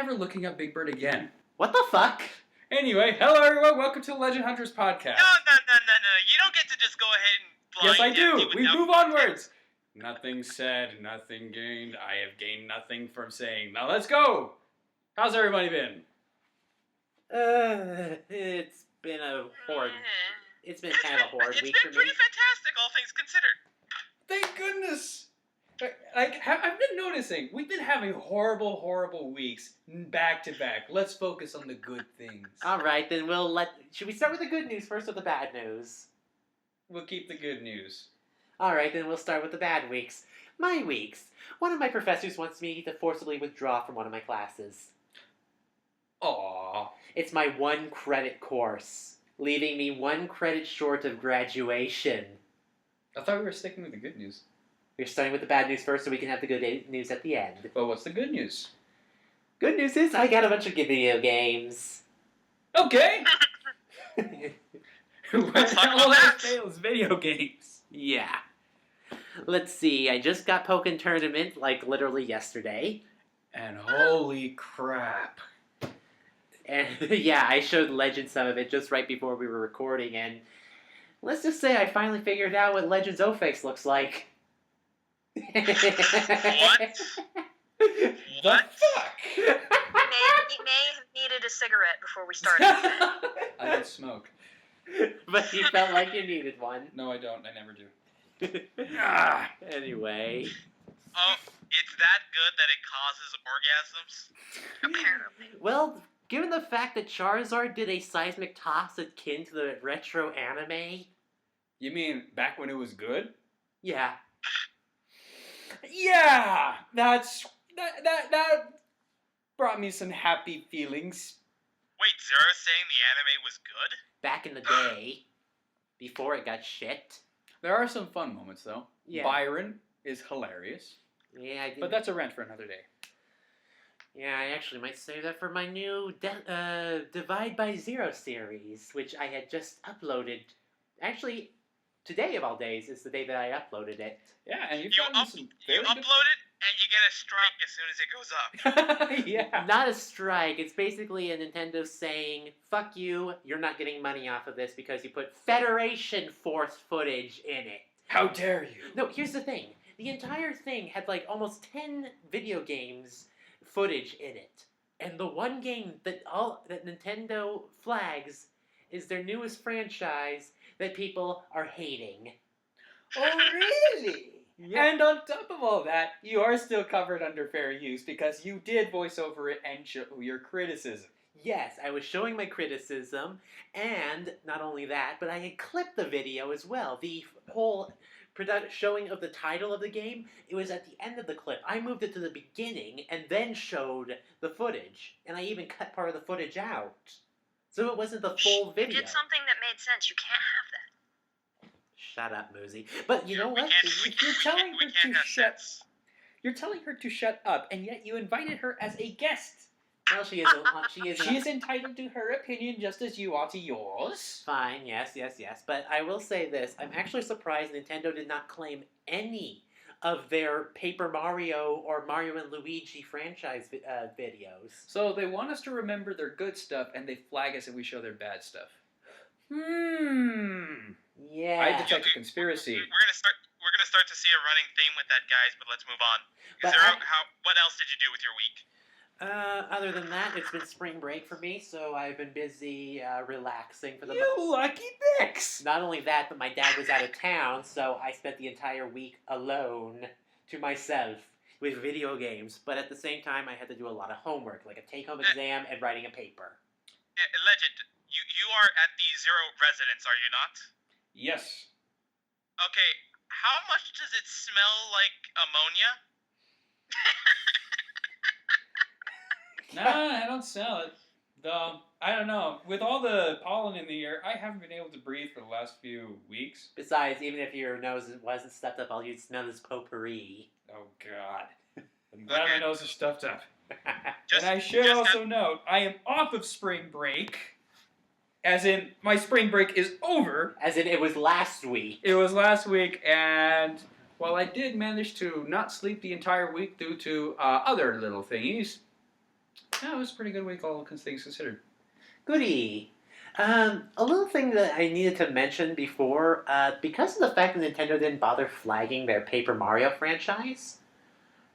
never looking up Big Bird again. What the fuck? Anyway, hello everyone, welcome to the Legend Hunters podcast. No. You don't get to just go ahead and Yes, I do. We move onwards. context. Nothing said, nothing gained. I have gained nothing from saying. Now let's go. How's everybody been? It's been a horrid. It's been kind of a horrid week for It's been me. pretty fantastic, all things considered. Thank goodness. I've been noticing, we've been having horrible weeks back to back. Let's focus on the good things. All right, then should we start with the good news first or the bad news? We'll keep the good news. All right, then we'll start with the bad weeks. My weeks. One of my professors wants me to forcibly withdraw from one of my classes. Aww. It's my 1 credit course, leaving me 1 credit short of graduation. I thought we were sticking with the good news. We're starting with the bad news first so we can have the good news at the end. Well, what's the good news? Good news is I got a bunch of video games. Okay. Let's talk All about that that. fails video games. Yeah. Let's see, I just got Pokken Tournament, like, literally yesterday. And holy crap. And, yeah, I showed Legend some of it just right before we were recording, and let's just say I finally figured out what Legends O-Face looks like. What? The What? fuck? You may have needed a cigarette before we started. I don't smoke. But you felt like you needed one. No, I don't. I never do. Ah. Anyway. Oh, it's that good that it causes orgasms? Apparently. Well, given the fact that Charizard did a seismic toss akin to the retro anime, You mean back when it was good? yeah. Yeah, that brought me some happy feelings. Wait, Zero's saying the anime was good? Back in the day, before it got shit. There are some fun moments though. Yeah. Byron is hilarious, Yeah, I did. but that's a rant for another day. Yeah, I actually might save that for my new Divide by Zero series, which I had just uploaded. Actually, today of all days is the day that I uploaded it. Yeah, and you've You gotten some very upload it, and you get a strike as soon as it goes up. good... Yeah. Not a strike. It's basically a Nintendo saying, fuck you, you're not getting money off of this because you put Federation Force footage in it. How dare you? No, here's the thing. The entire thing had like almost 10 video games footage in it. And the one game that Nintendo flags is their newest franchise that people are hating. Oh, really? Yeah. And on top of all that, you are still covered under fair use because you did voice over it and show your criticism. Yes, I was showing my criticism, and not only that, but I had clipped the video as well. The whole showing of the title of the game, it was at the end of the clip. I moved it to the beginning and then showed the footage, and I even cut part of the footage out. So it wasn't the full You video. did something that made sense. You can't have that. Shut up, Muzi. But you know We what? You're telling we her can't to have shut. sense. You're telling her to shut up, and yet you invited her as a guest. Well, she is. She is entitled to her opinion just as you are to yours. Fine, yes. But I will say this. I'm actually surprised Nintendo did not claim any of their Paper Mario or Mario and Luigi franchise videos. So they want us to remember their good stuff, and they flag us if we show their bad stuff. I Yeah. detect a conspiracy. We're gonna start to see a running theme with that, guys. But let's move on. But Zero, what else did you do with your week? Other than that, it's been spring break for me, so I've been busy relaxing for the You lucky dicks! Not only that, but my dad was out of town, so I spent the entire week alone to myself with video games. But at the same time, I had to do a lot of homework, like a take-home exam and writing a paper. Legend, you are at the Zero residence, are you not? Yes. Okay, how much does it smell like ammonia? Nah, I don't sell it. Though, I don't know. With all the pollen in the air, I haven't been able to breathe for the last few weeks. Besides, even if your nose wasn't stuffed up, all you'd smell is potpourri. Oh, God. I'm glad my nose is stuffed up. Just- And I should just also note, I am off of spring break. As in, my spring break is over. As in, it was last week. It was last week, and while I did manage to not sleep the entire week due to other little thingies, No, it was a pretty good week, all things considered. Goody. A little thing that I needed to mention before, because of the fact that Nintendo didn't bother flagging their Paper Mario franchise,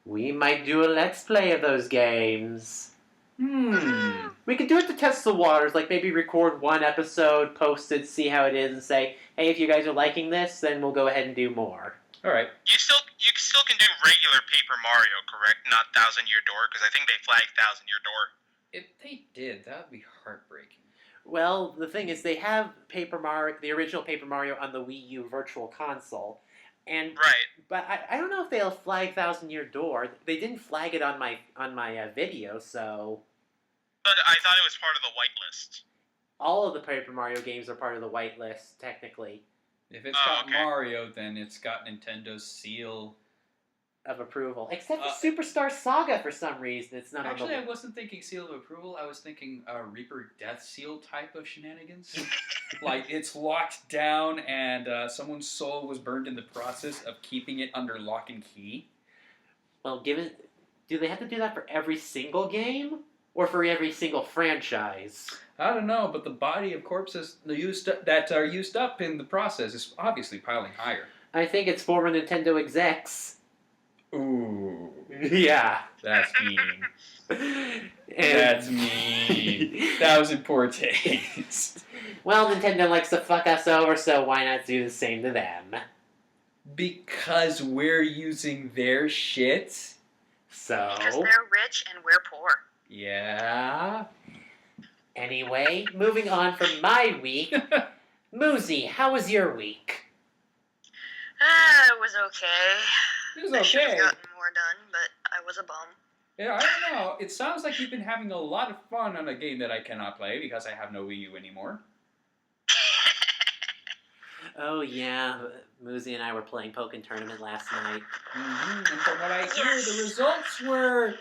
we might do a Let's Play of those games. We could do it to test the waters, like maybe record one episode, post it, see how it is, and say, hey, if you guys are liking this, then we'll go ahead and do more. All right. You still can do regular Paper Mario, correct? Not Thousand Year Door, because I think they flagged Thousand Year Door. If they did, that would be heartbreaking. Well, the thing is, they have Paper Mario, the original Paper Mario, on the Wii U Virtual Console, and Right. but I don't know if they'll flag Thousand Year Door. They didn't flag it on my video, so But I thought it was part of the whitelist. all of the Paper Mario games are part of the whitelist, technically, If it's Oh, got okay. Mario, then it's got Nintendo's seal. of approval. Except for Superstar Saga, for some reason, it's not Actually, on I wasn't thinking seal of approval. I was thinking Reaper Death Seal type of shenanigans. Like, it's locked down and someone's soul was burned in the process of keeping it under lock and key. Well, do they have to do that for every single game? Or for every single franchise? I don't know, but the body of corpses that are used up in the process is obviously piling higher. I think it's former Nintendo execs. Ooh, Yeah. that's mean. And- That's mean. That was in poor taste. Well, Nintendo likes to fuck us over, so why not do the same to them? Because we're using their shit? So, Because they're rich and we're poor. Yeah. anyway, moving on from my week. Muzi, how was your week? It was okay. It was I should have okay. gotten more done, but I was a bum. Yeah, I don't know. It sounds like you've been having a lot of fun on a game that I cannot play because I have no Wii U anymore. Oh yeah, Muzi and I were playing Pokken Tournament last night. And from what I hear, the results were,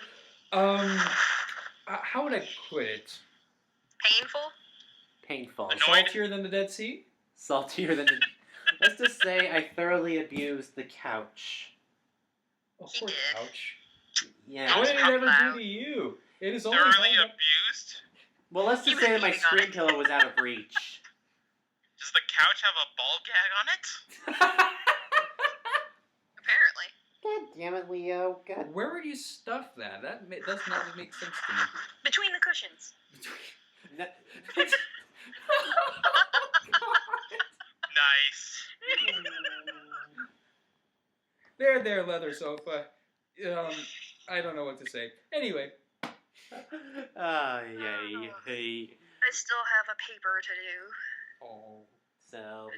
how would I put it? Painful? Painful. Annoyed. Saltier than the Dead Sea? Saltier than the... Let's just say I thoroughly abused the couch. Oh, He poor did. couch. Yeah. What did it How ever loud. do to you? It is only Thoroughly held up- abused? Well, let's He just was say that my beating on screen it. pillow was out of reach. Does the couch have a ball gag on it? Apparently. God damn it, Leo. God. Where would you stuff that? That does not make sense to me. Between the cushions. No- Nice. There, leather sofa. I don't know what to say. Anyway, Yay. I still have a paper to do. oh, So,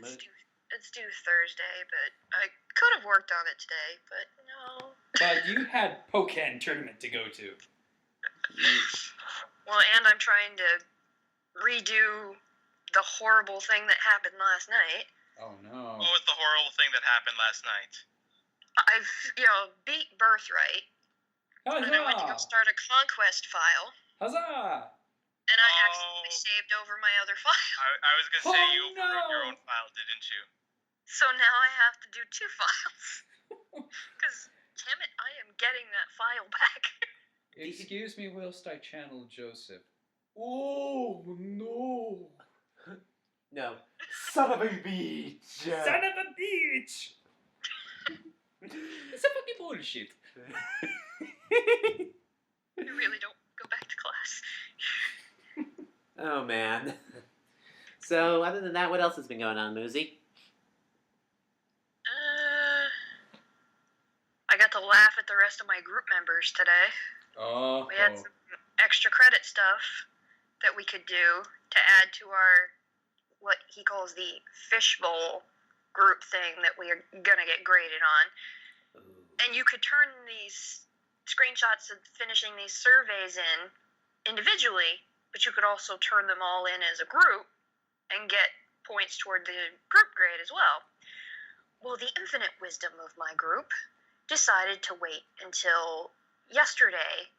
It's due Thursday, but I could have worked on it today, but no. but you had Pokken tournament to go to. Well, and I'm trying to redo the horrible thing that happened last night. Oh no. What was the horrible thing that happened last night? I've, beat Birthright, and I went to go Huzzah! start a conquest file, Huzzah! and I Oh. accidentally saved over my other file. I was gonna say Oh, you overwrote your no. own file, didn't you? So now I have to do 2 files. Because, damn it, I am getting that file back. Excuse me whilst I channel Joseph. Oh no! no. Son of a bitch! Son of a bitch! It's a fucking bullshit. I really don't go back to class. Oh, man. So, other than that, what else has been going on, Muzi? I got to laugh at the rest of my group members today. Oh. We had some extra credit stuff that we could do to add to our, what he calls the fishbowl group thing that we are going to get graded on. And you could turn these screenshots of finishing these surveys in individually, but you could also turn them all in as a group and get points toward the group grade as well. Well, the infinite wisdom of my group decided to wait until yesterday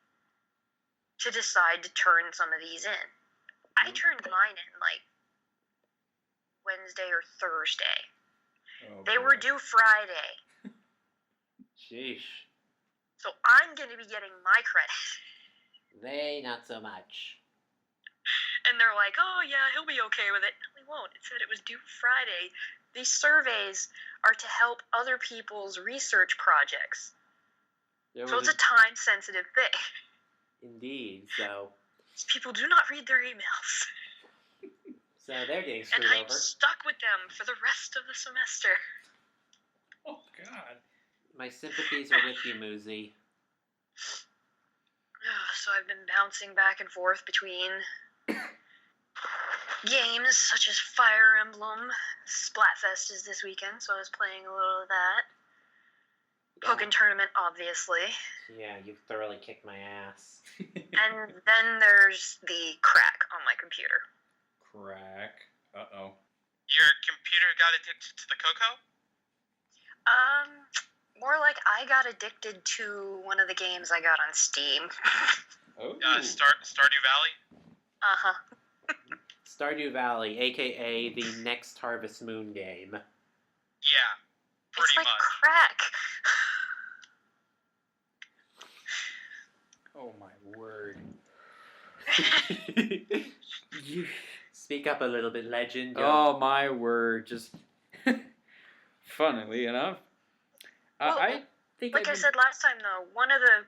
to decide to turn some of these in. I turned mine in like Wednesday or Thursday. Oh, They boy. were due Friday. Sheesh. So I'm going to be getting my credit. They, not so much. And they're like, oh yeah, he'll be okay with it. No, he won't. It said it was due Friday. These surveys are to help other people's research projects. So it's a time-sensitive thing. Indeed, so... People do not read their emails. So they're getting And screwed I'm over. stuck with them for the rest of the semester. Oh, God. My sympathies are with you, Muzi. So I've been bouncing back and forth between games such as Fire Emblem. Splatfest is this weekend, so I was playing a little of that. Pokken Tournament, obviously. Yeah, you thoroughly kicked my ass. And then there's the crack on my computer. Crack. Uh-oh. Your computer got addicted to the cocoa? More like I got addicted to one of the games I got on Steam. Oh. Stardew Valley? Uh-huh. Stardew Valley, a.k.a. the next Harvest Moon game. Yeah, It's pretty like much. crack. Oh, my word. You speak up a little bit, legend. Oh, my word. Just... Funnily enough. Well, I think Like I said last time, though, one of the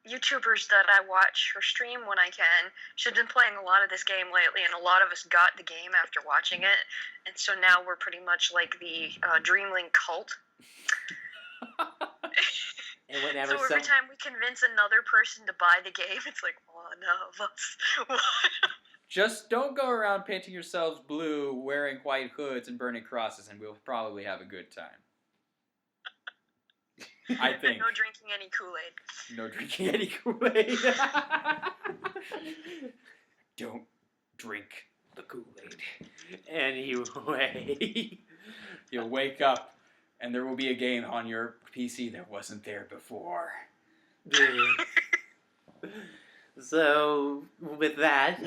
YouTubers that I watch or stream when I can, she's been playing a lot of this game lately, and a lot of us got the game after watching it, and so now we're pretty much like the Dreamling cult. And whenever So every time we convince another person to buy the game, it's like, one of us. Just don't go around painting yourselves blue, wearing white hoods, and burning crosses, and we'll probably have a good time. I think. No drinking any Kool-Aid. No drinking any Kool-Aid. Don't drink the Kool-Aid. Anyway. You'll wake up, and there will be a game on your PC that wasn't there before. So, with that,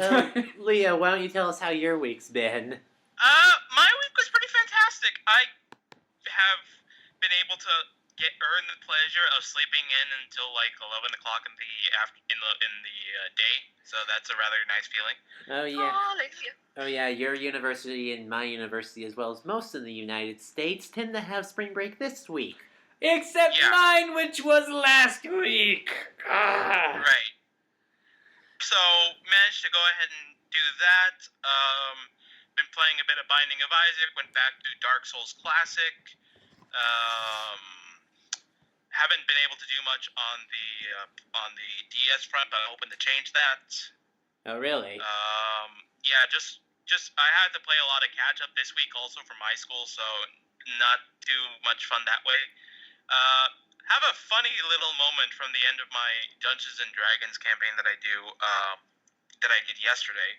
Leo, why don't you tell us how your week's been? My week was pretty fantastic. I have been able to earn the pleasure of sleeping in until like 11 o'clock in the day. So that's a rather nice feeling. Oh yeah. Hallelujah. Oh yeah, your university and my university, as well as most in the United States, tend to have spring break this week. Except Yeah. mine, which was last week. Ah. Right. So managed to go ahead and do that. Been playing a bit of Binding of Isaac. Went back to Dark Souls Classic. Haven't been able to do much on the DS front, but I'm hoping to change that. Oh really? Yeah, just I had to play a lot of catch up this week also for my school, so not too much fun that way. Have a funny little moment from the end of my Dungeons and Dragons campaign that I did yesterday.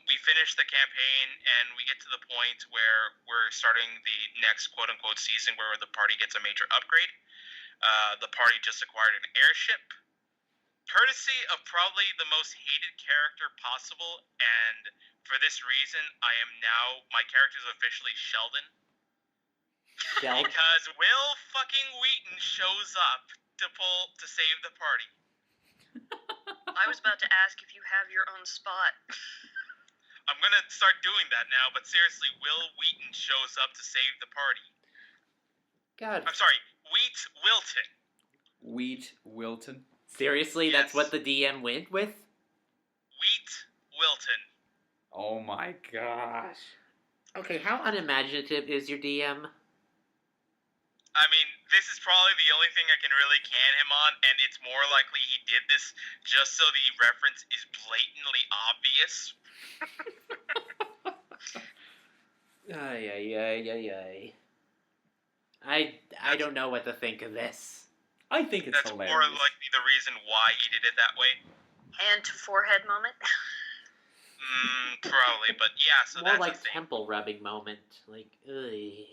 We finished the campaign and we get to the point where we're starting the next quote unquote season where the party gets a major upgrade. The party just acquired an airship, courtesy of probably the most hated character possible, and for this reason, my character is officially Sheldon. Sheldon? Because Will fucking Wheaton shows up to save the party. I was about to ask if you have your own spot. I'm gonna start doing that now, but seriously, Will Wheaton shows up to save the party. God. I'm sorry, Wheat Wilton. Wheat Wilton. Seriously, that's Yes. what the DM went with? Wheat Wilton. Oh my gosh. Okay, how unimaginative is your DM? I mean, this is probably the only thing I can really can him on, and it's more likely he did this just so the reference is blatantly obvious. Ay. I don't know what to think of this. I think it's That's hilarious. more likely the reason why he did it that way. Hand to forehead moment. Probably, but yeah, so More that's like the thing. temple rubbing moment. Like, ugh.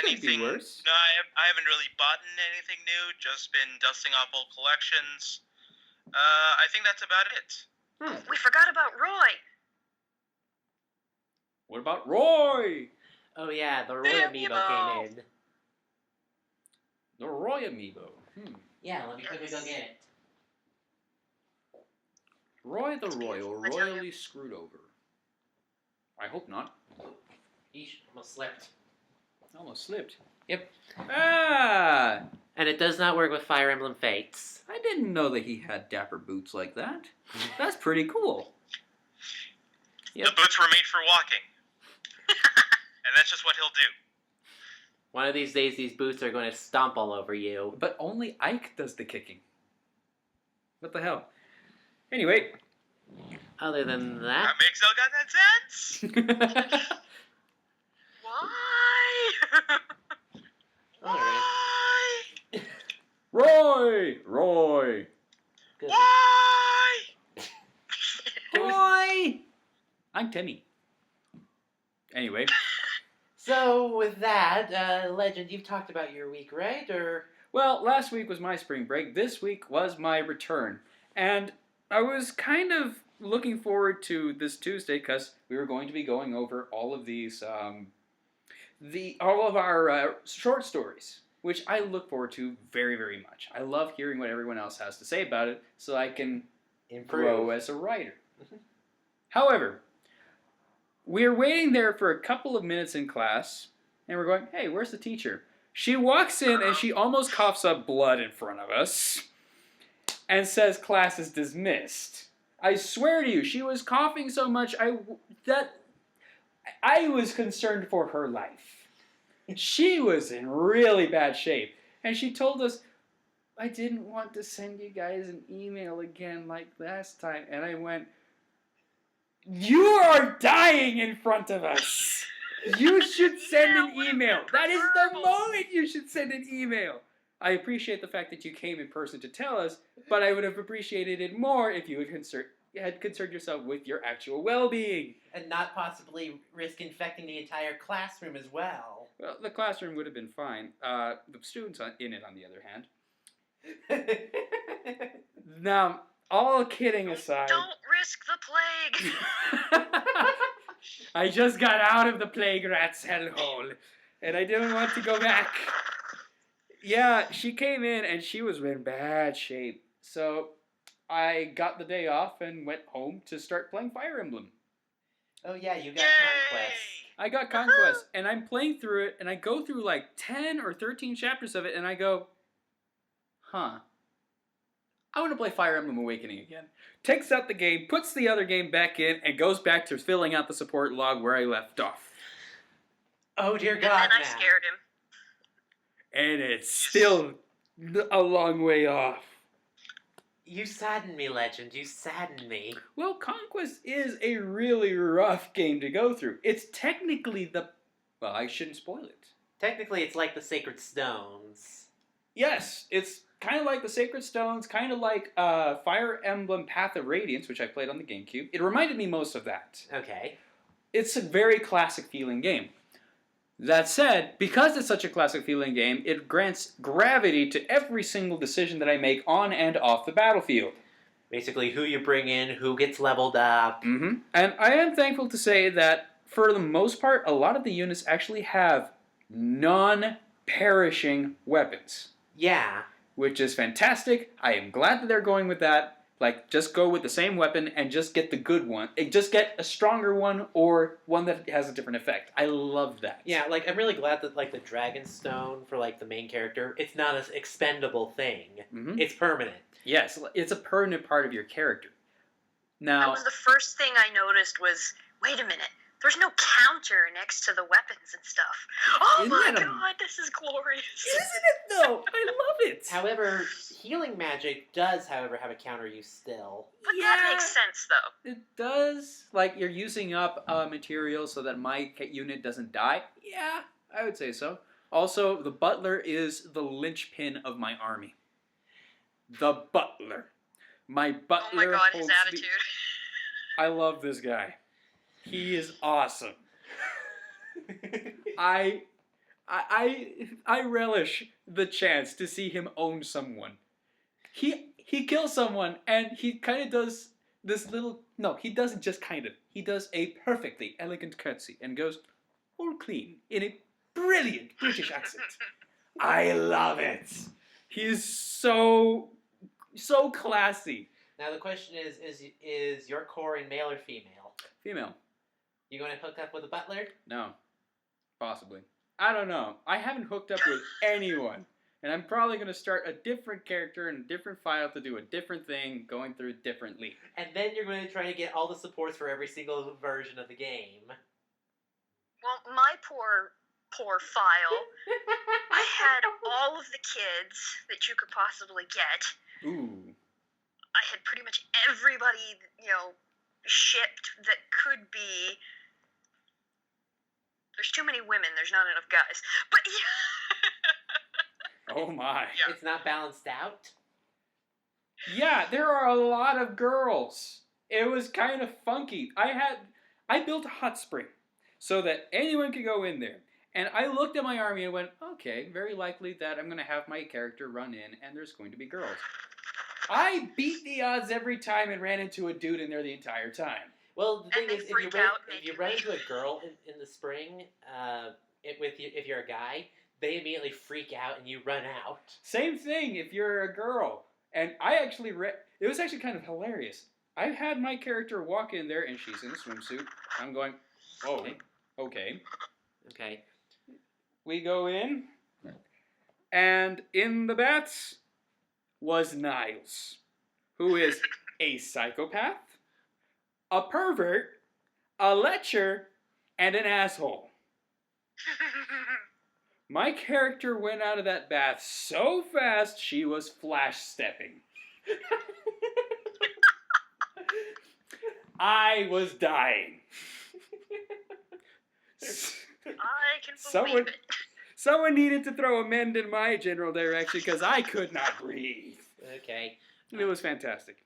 Could be Anything? worse. No, I haven't really bought anything new. Just been dusting off old collections. I think that's about it. We forgot about Roy. What about Roy? Oh yeah, the Roy The Amiibo Amiibo. came in. The Roy Amiibo. Yeah, let me quickly go get it. Roy the Royal, I tell you. royally screwed over. I hope not. Eesh, almost slipped. Almost slipped. Yep. Ah! And it does not work with Fire Emblem Fates. I didn't know that he had dapper boots like that. That's pretty cool. Yep. The boots were made for walking. And that's just what he'll do. One of these days, these boots are going to stomp all over you. But only Ike does the kicking. What the hell? Anyway. Other than that... That makes no goddamn sense. Why? Alright. Why? Roy! Good. Why? Roy! I'm Timmy. Anyway. So, with that, Legend, you've talked about your week, right? Or... Well, last week was my spring break. This week was my return. And I was kind of looking forward to this Tuesday because we were going to be going over all of these, all of our short stories, which I look forward to very, very much. I love hearing what everyone else has to say about it so I can grow as a writer. Mhm. However, we're waiting there for a couple of minutes in class, and we're going, hey, where's the teacher? She walks in and she almost coughs up blood in front of us and says class is dismissed. I swear to you, she was coughing so much that I was concerned for her life. She was in really bad shape. And she told us, I didn't want to send you guys an email again like last time. And I went, you are dying in front of us. You should send an email. That is the moment you should send an email. I appreciate the fact that you came in person to tell us, but I would have appreciated it more if you had concerned yourself with your actual well-being. And not possibly risk infecting the entire classroom as well. Well, the classroom would have been fine. The students in it, on the other hand. Now, all kidding aside... Don't risk the plague. I just got out of the plague rat's hellhole, and I didn't want to go back. Yeah, she came in, and she was in bad shape. So I got the day off and went home to start playing Fire Emblem. Oh yeah, you got Yay! Conquest. I got Conquest, and I'm playing through it, and I go through like 10 or 13 chapters of it, and I go, huh. I want to play Fire Emblem Awakening again. Takes out the game, puts the other game back in, and goes back to filling out the support log where I left off. Oh dear And God, then I man. scared him. And it's still a long way off. You sadden me, Legend. You sadden me. Well, Conquest is a really rough game to go through. It's technically well, I shouldn't spoil it. Technically, it's like the Sacred Stones. Yes, it's kind of like the Sacred Stones, kind of like Fire Emblem Path of Radiance, which I played on the GameCube. It reminded me most of that. Okay. It's a very classic feeling game. That said, because it's such a classic feeling game, it grants gravity to every single decision that I make on and off the battlefield. Basically, who you bring in, who gets leveled up. Mm-hmm. And I am thankful to say that, for the most part, a lot of the units actually have non-perishing weapons. Yeah. Which is fantastic. I am glad that they're going with that. Like, just go with the same weapon and just get the good one. Just get a stronger one or one that has a different effect. I love that. Yeah, like, I'm really glad that, like, the Dragon Stone for, like, the main character, it's not an expendable thing. Mm-hmm. It's permanent. Yes, it's a permanent part of your character. That Now, was the first thing I noticed was, wait a minute, there's no counter next to the weapons and stuff. Oh Isn't my that a- god, this is glorious. isn't it though? I love it. However, healing magic does, however, have a counter use still. But that makes sense, though. It does. Like, you're using up material so that my unit doesn't die. Yeah, I would say so. Also, the butler is the linchpin of my army. The butler. My butler. Oh my god, his holds the- attitude. I love this guy. He is awesome. I relish the chance to see him own someone. He kills someone and he kind of does this little... No, he doesn't just kind of. He does a perfectly elegant curtsy and goes, all clean, in a brilliant British accent. I love it. He's so classy. Now the question is your Corin male or female? Female. You going to hook up with a butler? No. Possibly. I don't know. I haven't hooked up with anyone. And I'm probably going to start a different character in a different file to do a different thing, going through differently. And then you're going to try to get all the supports for every single version of the game. Well, my poor file. I had all of the kids that you could possibly get. Ooh. I had pretty much everybody, shipped that could be. There's too many women. There's not enough guys. But yeah. Oh my. Yeah. It's not balanced out. Yeah, there are a lot of girls. It was kind of funky. I built a hot spring so that anyone could go in there. And I looked at my army and went, okay, very likely that I'm going to have my character run in and there's going to be girls. I beat the odds every time and ran into a dude in there the entire time. Well, the thing is, if you run majorly. into a girl in the spring, if you're a guy, they immediately freak out and you run out. Same thing if you're a girl. And I actually it was actually kind of hilarious. I had my character walk in there and she's in a swimsuit. I'm going, oh, okay. Okay. We go in, and in the bats was Niles, who is a psychopath, a pervert, a lecher, and an asshole. My character went out of that bath so fast she was flash stepping. I was dying. I can believe it. Someone needed to throw a mend in my general direction because I could not breathe. Okay. It was fantastic.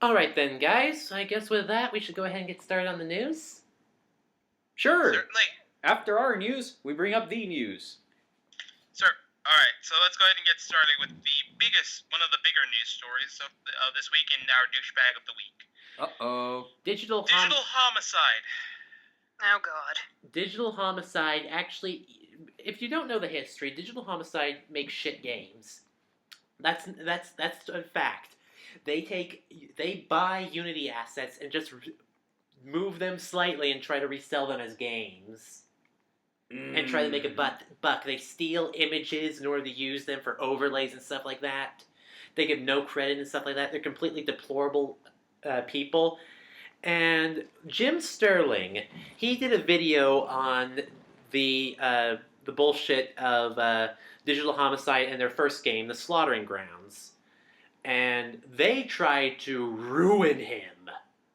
All right then, guys. I guess with that, we should go ahead and get started on the news. Sure. Certainly. After our news, we bring up the news. Sir, all right. So let's go ahead and get started with one of the bigger news stories of this week in our douchebag of the week. Uh-oh. Digital homicide. Oh God. Digital Homicide, actually, if you don't know the history, Digital Homicide makes shit games. That's a fact. They buy Unity assets and just move them slightly and try to resell them as games. And try to make a buck. They steal images in order to use them for overlays and stuff like that. They give no credit and stuff like that. They're completely deplorable people. And Jim Sterling, he did a video on the bullshit of Digital Homicide and their first game, The Slaughtering Grounds. And they tried to ruin him.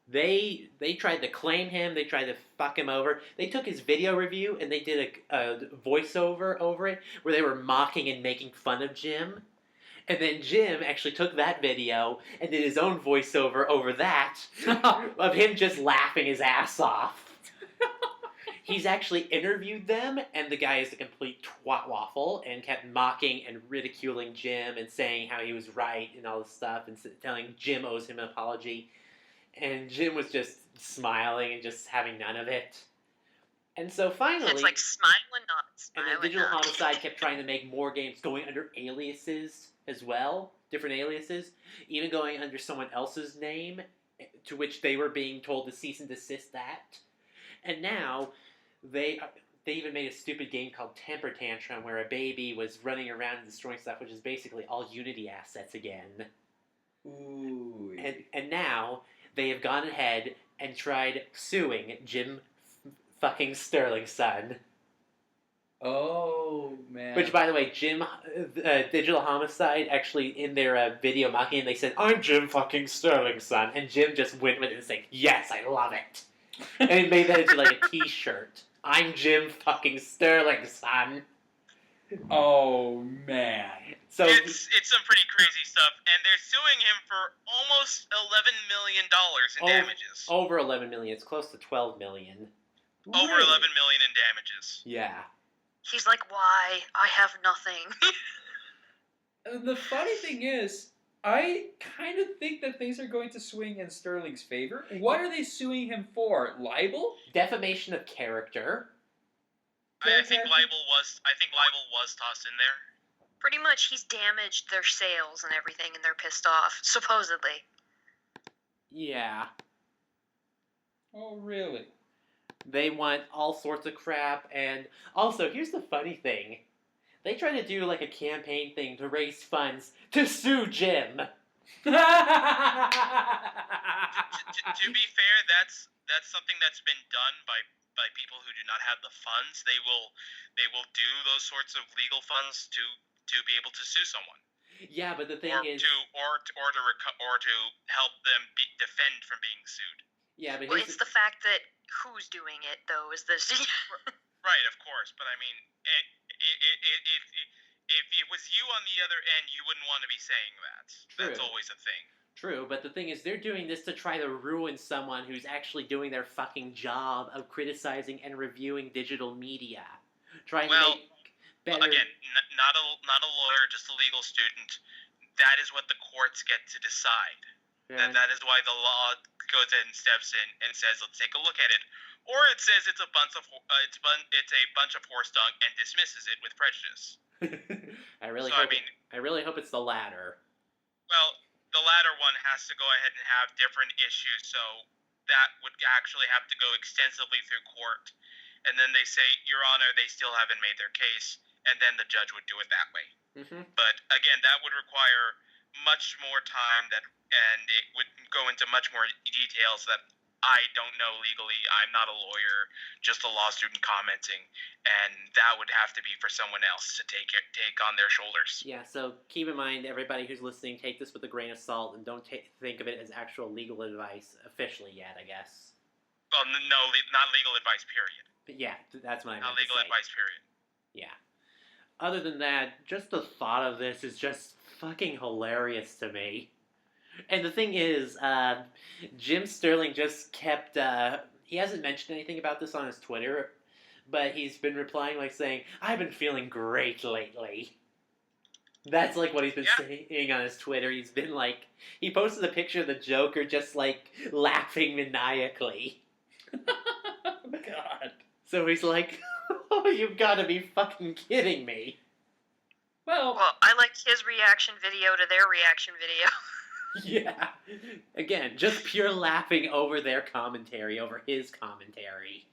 They tried to claim him. They tried to fuck him over. They took his video review and they did a voiceover over it where they were mocking and making fun of Jim. And then Jim actually took that video and did his own voiceover over that of him just laughing his ass off. He's actually interviewed them, and the guy is a complete twat waffle and kept mocking and ridiculing Jim and saying how he was right and all this stuff and telling Jim owes him an apology. And Jim was just smiling and just having none of it. And so finally... It's like smiling, not smiling. And then Digital Homicide kept trying to make more games going under aliases as well. Different aliases. Even going under someone else's name, to which they were being told to cease and desist that. And now, they even made a stupid game called Temper Tantrum, where a baby was running around and destroying stuff, which is basically all Unity assets again. Ooh. And now, they have gone ahead and tried suing Jim fucking Sterling's son. Oh, man. Which, by the way, Digital Homicide, actually, in their video mocking, they said, I'm Jim fucking Sterling's son. And Jim just went with it and said, yes, I love it. And he made that into like a t-shirt. I'm Jim fucking Sterling's son. Oh, man. So It's some pretty crazy stuff, and they're suing him for almost $11 million in damages. Over 11 million. It's close to 12 million. Over 11 million in damages. Yeah. He's like, why? I have nothing. The funny thing is, I kind of think that things are going to swing in Sterling's favor. What are they suing him for? Libel? Defamation of character. I think libel was tossed in there. Pretty much, he's damaged their sales and everything, and they're pissed off, supposedly. Yeah. Oh, really? They want all sorts of crap, and also, here's the funny thing. They try to do like a campaign thing to raise funds to sue Jim. To be fair, that's something that's been done by people who do not have the funds. They will do those sorts of legal funds to be able to sue someone. Yeah, but the thing is, to help them defend from being sued. Yeah, but well, it's the fact that who's doing it though is this. Right, of course, but I mean, if it was you on the other end, you wouldn't want to be saying that. True. That's always a thing. True, but the thing is, they're doing this to try to ruin someone who's actually doing their fucking job of criticizing and reviewing digital media, trying to make better. Again, not a lawyer, just a legal student. That is what the courts get to decide. Yeah. That is why the law goes in and steps in and says, "Let's take a look at it," or it says it's a bunch of horse dung and dismisses it with prejudice. I really So, hope it's the latter. Well, the latter one has to go ahead and have different issues, so that would actually have to go extensively through court, and then they say, "Your Honor, they still haven't made their case," and then the judge would do it that way. Mm-hmm. But again, that would require much more time, and it would go into much more details that I don't know legally. I'm not a lawyer, just a law student commenting, and that would have to be for someone else to take on their shoulders. Yeah, so keep in mind, everybody who's listening, take this with a grain of salt, and don't think of it as actual legal advice officially yet, I guess. Well, no, not legal advice, period. But yeah, that's what I meant Not legal to say. advice, period. Yeah. Other than that, just the thought of this is just fucking hilarious to me. And the thing is, Jim Sterling just kept, he hasn't mentioned anything about this on his Twitter, but he's been replying like saying, "I've been feeling great lately." That's like what he's been saying on his Twitter. He's been like, he posted a picture of the Joker just like laughing maniacally. God. So he's like, "Oh, you've got to be fucking kidding me." Well, I liked his reaction video to their reaction video. Yeah. Again, just pure laughing over their commentary, over his commentary.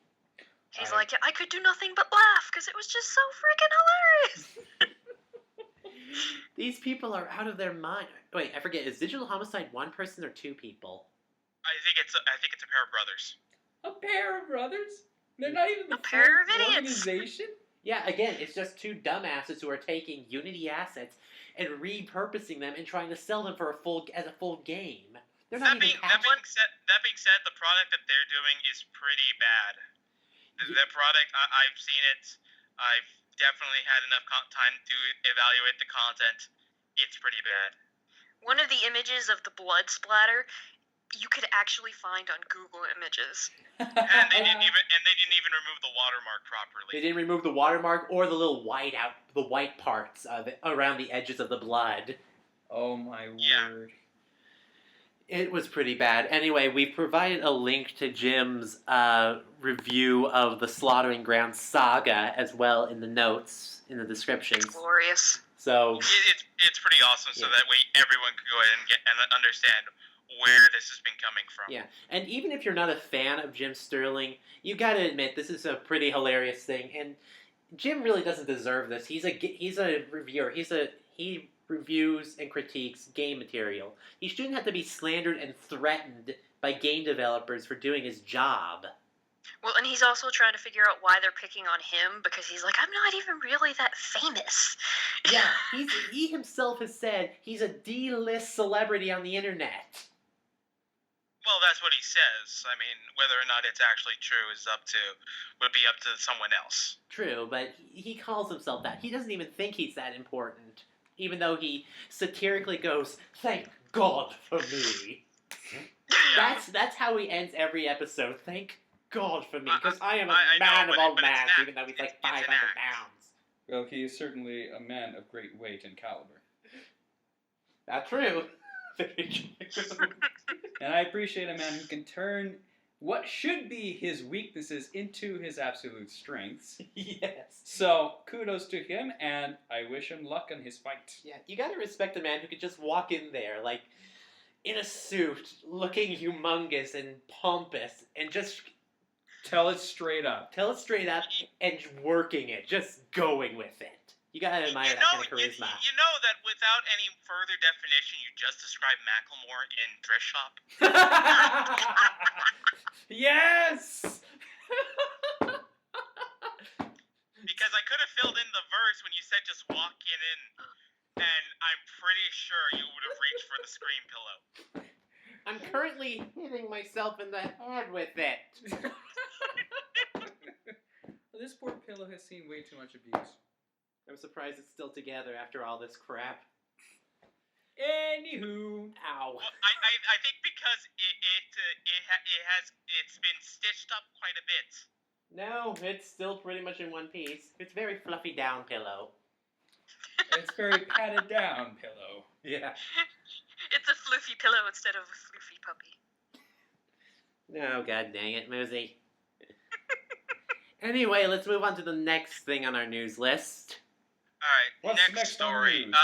He's like, I could do nothing but laugh because it was just so freaking hilarious. These people are out of their mind. Wait, I forget. Is Digital Homicide one person or two people? I think it's a pair of brothers. a pair of brothers? They're not even the A pair of full idiots. organization? Yeah, again, it's just two dumbasses who are taking Unity assets and repurposing them and trying to sell them for a full game. They're not That being said, the product that they're doing is pretty bad. The product, I've seen it. I've definitely had enough time to evaluate the content. It's pretty bad. One of the images of the blood splatter you could actually find on Google Images. And they didn't even remove the watermark properly. They didn't remove the watermark or the little white parts of it around the edges of the blood. Oh my word. It was pretty bad. Anyway, we provided a link to Jim's review of the Slaughtering Grounds saga as well in the notes, in the descriptions. It's glorious. So It's pretty awesome, so that way everyone could go ahead and understand where this has been coming from. yeah, and even if you're not a fan of Jim Sterling, you got to admit this is a pretty hilarious thing. And Jim really doesn't deserve this. He's a reviewer. He reviews and critiques game material. He shouldn't have to be slandered and threatened by game developers for doing his job. Well, and he's also trying to figure out why they're picking on him because he's like, I'm not even really that famous. Yeah, he himself has said he's a D-list celebrity on the internet. Well, that's what he says. I mean, whether or not it's actually true would be up to someone else. True, but he calls himself that. He doesn't even think he's that important, even though he satirically goes, "Thank God for me." That's how he ends every episode. Thank God for me, because I am a man of all mans, even though he's like 500 pounds. Well, he is certainly a man of great weight and caliber. Not true. Very true. And I appreciate a man who can turn what should be his weaknesses into his absolute strengths. Yes. So, kudos to him, and I wish him luck on his fight. Yeah, you gotta respect a man who could just walk in there, like, in a suit, looking humongous and pompous, and just Tell it straight up. tell it straight up and working it, just going with it. You gotta admire that kind of charisma. You know that without any further definition, you just described Macklemore in Thrift Shop. Yes! Because I could have filled in the verse when you said just walking in, and I'm pretty sure you would have reached for the scream pillow. I'm currently hitting myself in the head with it. This poor pillow has seen way too much abuse. I'm surprised it's still together after all this crap. Anywho. Ow. Well, I think because it's been stitched up quite a bit. No, it's still pretty much in one piece. It's very fluffy down pillow. It's very padded down pillow. Yeah. It's a floofy pillow instead of a floofy puppy. No, god dang it, Muzi. Anyway, let's move on to the next thing on our news list. Alright, What's next on story. the news?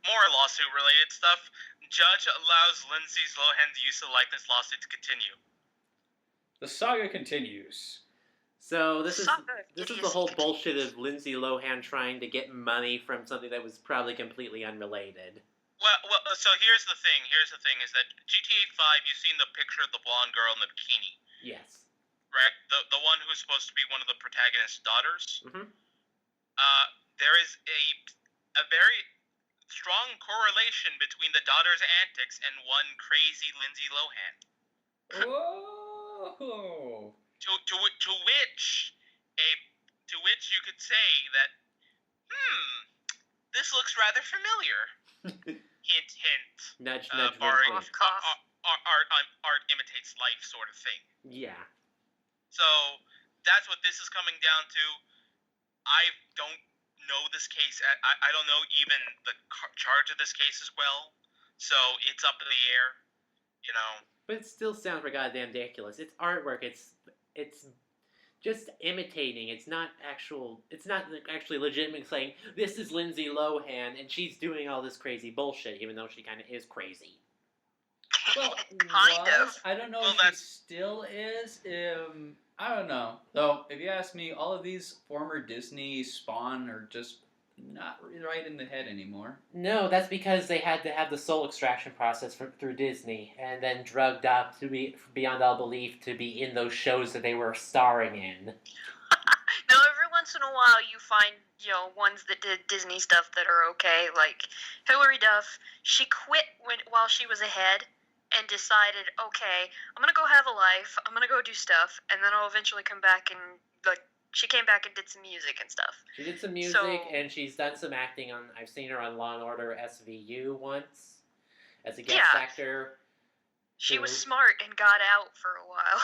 More lawsuit related stuff. Judge allows Lindsay Lohan's use of likeness lawsuit to continue. The saga continues. So this is It the whole bullshit of Lindsay Lohan trying to get money from something that was probably completely unrelated. Well, so here's the thing. Is that GTA 5, you've seen the picture of the blonde girl in the bikini, Yes. right? The one who's supposed to be one of the protagonist's daughters. Mm-hmm. There is a very strong correlation between the daughter's antics and one crazy Lindsay Lohan. Whoa! To which you could say that, this looks rather familiar. Hint, hint. Nudge, nudge, Barring wink, wink. art imitates life sort of thing. Yeah. So that's what this is coming down to. I don't know this case. I don't know even the charge of this case as well. So it's up in the air, you know. But it still sounds goddamn ridiculous. It's artwork. It's just imitating. It's not actually legitimate saying this is Lindsay Lohan and she's doing all this crazy bullshit, even though she kind of is crazy. Well, Kind of. I don't know Well, if she still is. I don't know. Though, if you ask me, all of these former Disney Spawn are just not right in the head anymore. No, that's because they had to have the soul extraction process through Disney, and then drugged up to be beyond all belief to be in those shows that they were starring in. No, every once in a while you find, ones that did Disney stuff that are okay. Like Hilary Duff, she quit while she was ahead and decided, okay, I'm gonna go have a life, I'm gonna go do stuff, and then I'll eventually come back and, she came back and did some music and stuff. She did some music, and she's done some acting on. I've seen her on Law and Order SVU once as a guest actor. She was smart and got out for a while.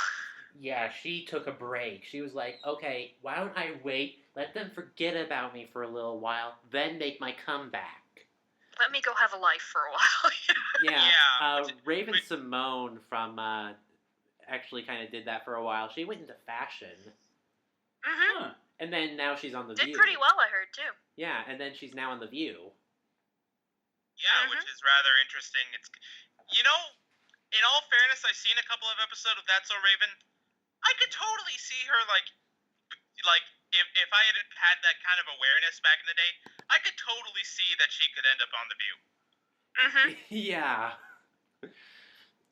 Yeah, she took a break. She was like, okay, why don't I wait, let them forget about me for a little while, then make my comeback. Let me go have a life for a while. Yeah. Raven Simone from actually kind of did that for a while. She went into fashion. Mm-hmm. Huh. And then now she's on The Did View. pretty well, I heard, too. Yeah, and then she's now on The View. Yeah, which is rather interesting. It's, in all fairness, I've seen a couple of episodes of That's So Raven. I could totally see her like if I had that kind of awareness back in the day, I could totally see that she could end up on The View. Mm-hmm. Yeah.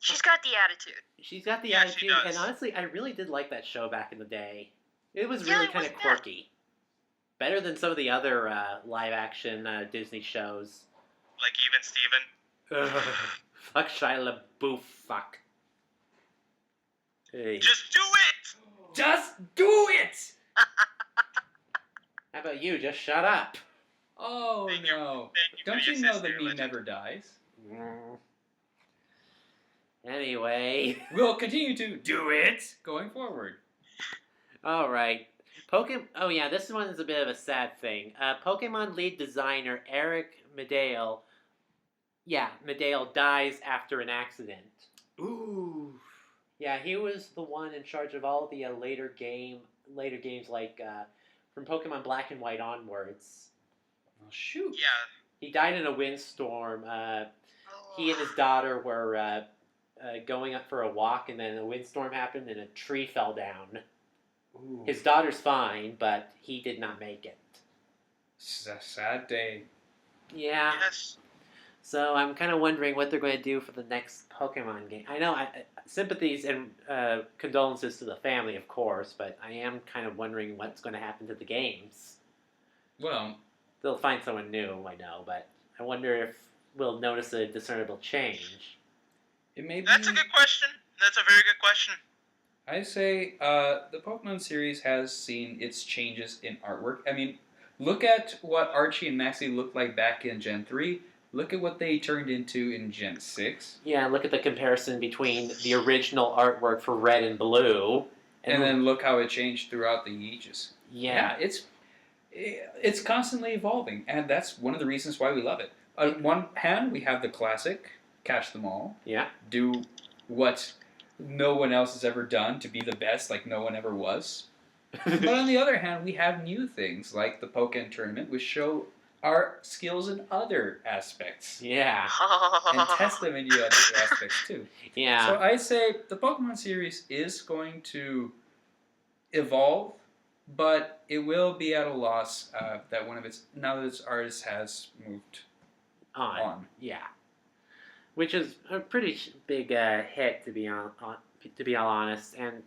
She's got the attitude. She's got the Yeah, she attitude, does. and honestly, I really did like that show back in the day. It was Yeah, really it kind of wasn't bad. quirky. Better than some of the other live-action Disney shows. Like Even Steven. Fuck Shia LaBeouf, fuck. Hey. Just do it! Just do it! How about you? Just shut up. Oh Thank you. no! Thank you for Don't your you know sister, the meme legend. never dies? Anyway. We'll continue to do it going forward. Alright. Oh yeah, this one is a bit of a sad thing. Pokemon lead designer Eric Medale dies after an accident. Ooh. Yeah, he was the one in charge of all the later games like from Pokemon Black and White onwards. Oh, shoot. Yeah. He died in a windstorm. He and his Oh. daughter were going up for a walk, and then a windstorm happened, and a tree fell down. Ooh. His daughter's fine, but he did not make it. It's a sad day. Yeah. Yes. So I'm kind of wondering what they're going to do for the next Pokemon game. I know sympathies and condolences to the family, of course, but I am kind of wondering what's going to happen to the games. Well, They'll find someone new, I know, but I wonder if we'll notice a discernible change. it may be... That's a good question. That's a very good question. I say the Pokemon series has seen its changes in artwork. I mean, look at what Archie and Maxie looked like back in Gen 3. Look at what they turned into in Gen 6. Yeah, look at the comparison between the original artwork for Red and Blue. And then look how it changed throughout the ages. Yeah. It's constantly evolving, and that's one of the reasons why we love it. On one hand, we have the classic, catch them all. Yeah. Do what no one else has ever done to be the best like no one ever was. But on the other hand, we have new things like the Pokken Tournament, which show our skills in other aspects. Yeah. And test them in new other aspects too. Yeah. So I say the Pokemon series is going to evolve, but it will be at a loss that one of its artist has moved on. Yeah. Which is a pretty big hit, to be all honest. And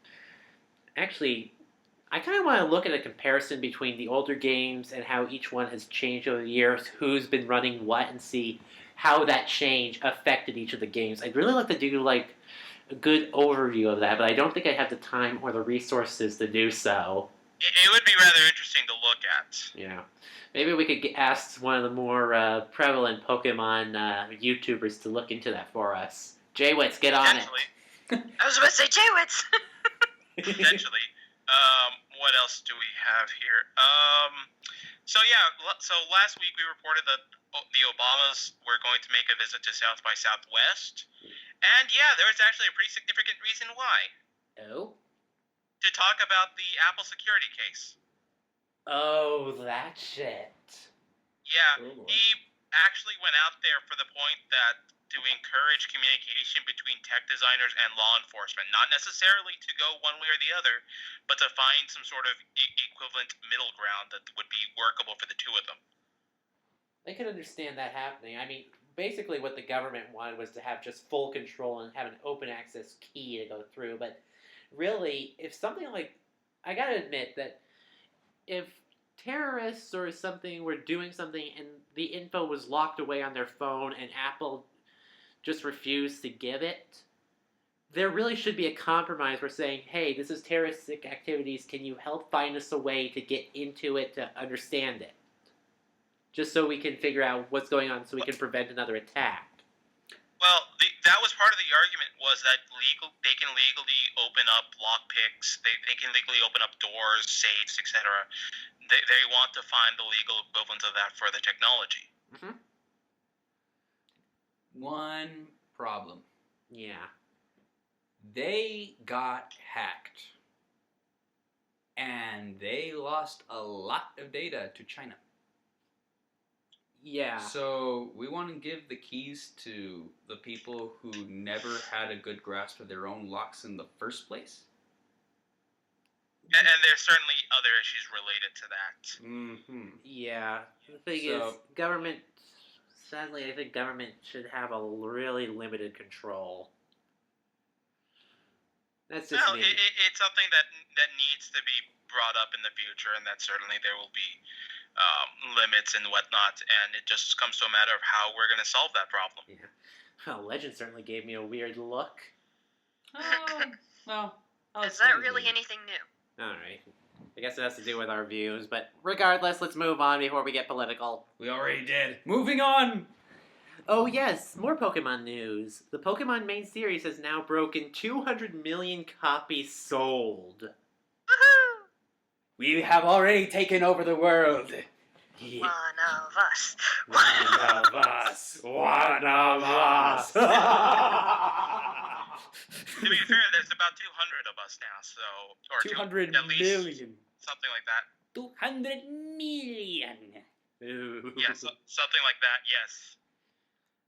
actually, I kind of want to look at a comparison between the older games and how each one has changed over the years, who's been running what, and see how that change affected each of the games. I'd really like to do like a good overview of that, but I don't think I have the time or the resources to do so. It would be rather interesting to look at. Yeah. Maybe we could ask one of the more prevalent Pokemon YouTubers to look into that for us. Jaywitz, get on it. Potentially. I was about to say Jaywitz. Potentially. What else do we have here? So last week we reported that the Obamas were going to make a visit to South by Southwest. And yeah, there was actually a pretty significant reason why. Oh? To talk about the Apple security case. Oh, that shit. Yeah, Oh, boy. he actually went out there for the point that to encourage communication between tech designers and law enforcement, not necessarily to go one way or the other, but to find some sort of equivalent middle ground that would be workable for the two of them. I could understand that happening. I mean, basically what the government wanted was to have just full control and have an open access key to go through, but really, if something like... I gotta admit that if terrorists or something were doing something and the info was locked away on their phone and Apple just refused to give it, there really should be a compromise where saying, hey, this is terroristic activities, can you help find us a way to get into it to understand it? Just so we can figure out what's going on so we can prevent another attack. Well, that was part of the argument, was that they can legally open up lockpicks, they can legally open up doors, safes, etc. They want to find the legal equivalent of that for the technology. Mm-hmm. One problem. Yeah. They got hacked. And they lost a lot of data to China. Yeah. So we want to give the keys to the people who never had a good grasp of their own locks in the first place. And there's certainly other issues related to that. Mm-hmm. Yeah. The thing is, government... Sadly, I think government should have a really limited control. That's just me. It's something that needs to be brought up in the future, and that certainly there will be limits and whatnot, and it just comes to a matter of how we're going to solve that problem. Yeah. Well, Legend certainly gave me a weird look. Oh, well. Is that really anything new? Alright. I guess it has to do with our views, but regardless, let's move on before we get political. We already did. Moving on! Oh yes, more Pokemon news. The Pokemon main series has now broken 200 million copies sold. Woohoo! We have already taken over the world. Yeah. One of us. One of us. One of us. To be fair, there's about about 200 of us now, so or 200 at least million. something like that. 200 million. Ooh. Yeah, something like that. Yes.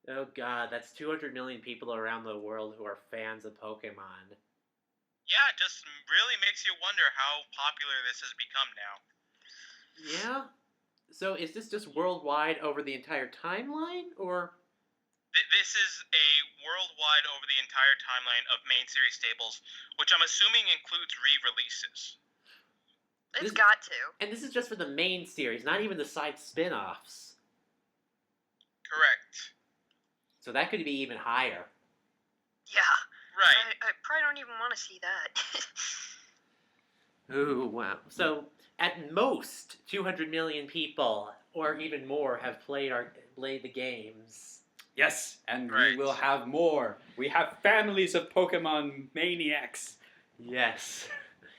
Oh god, that's 200 million people around the world who are fans of Pokemon. Yeah, it just really makes you wonder how popular this has become now. Yeah? So is this just worldwide over the entire timeline, or? This is a worldwide over the entire timeline of main series staples, which I'm assuming includes re-releases. It's got to. And this is just for the main series, not even the side spin-offs. Correct. So that could be even higher. Yeah. Right. I probably don't even want to see that. Ooh, wow. So, at most, 200 million people, or even more, have played the games. Yes, and Right. we will have more. We have families of Pokemon maniacs. Yes.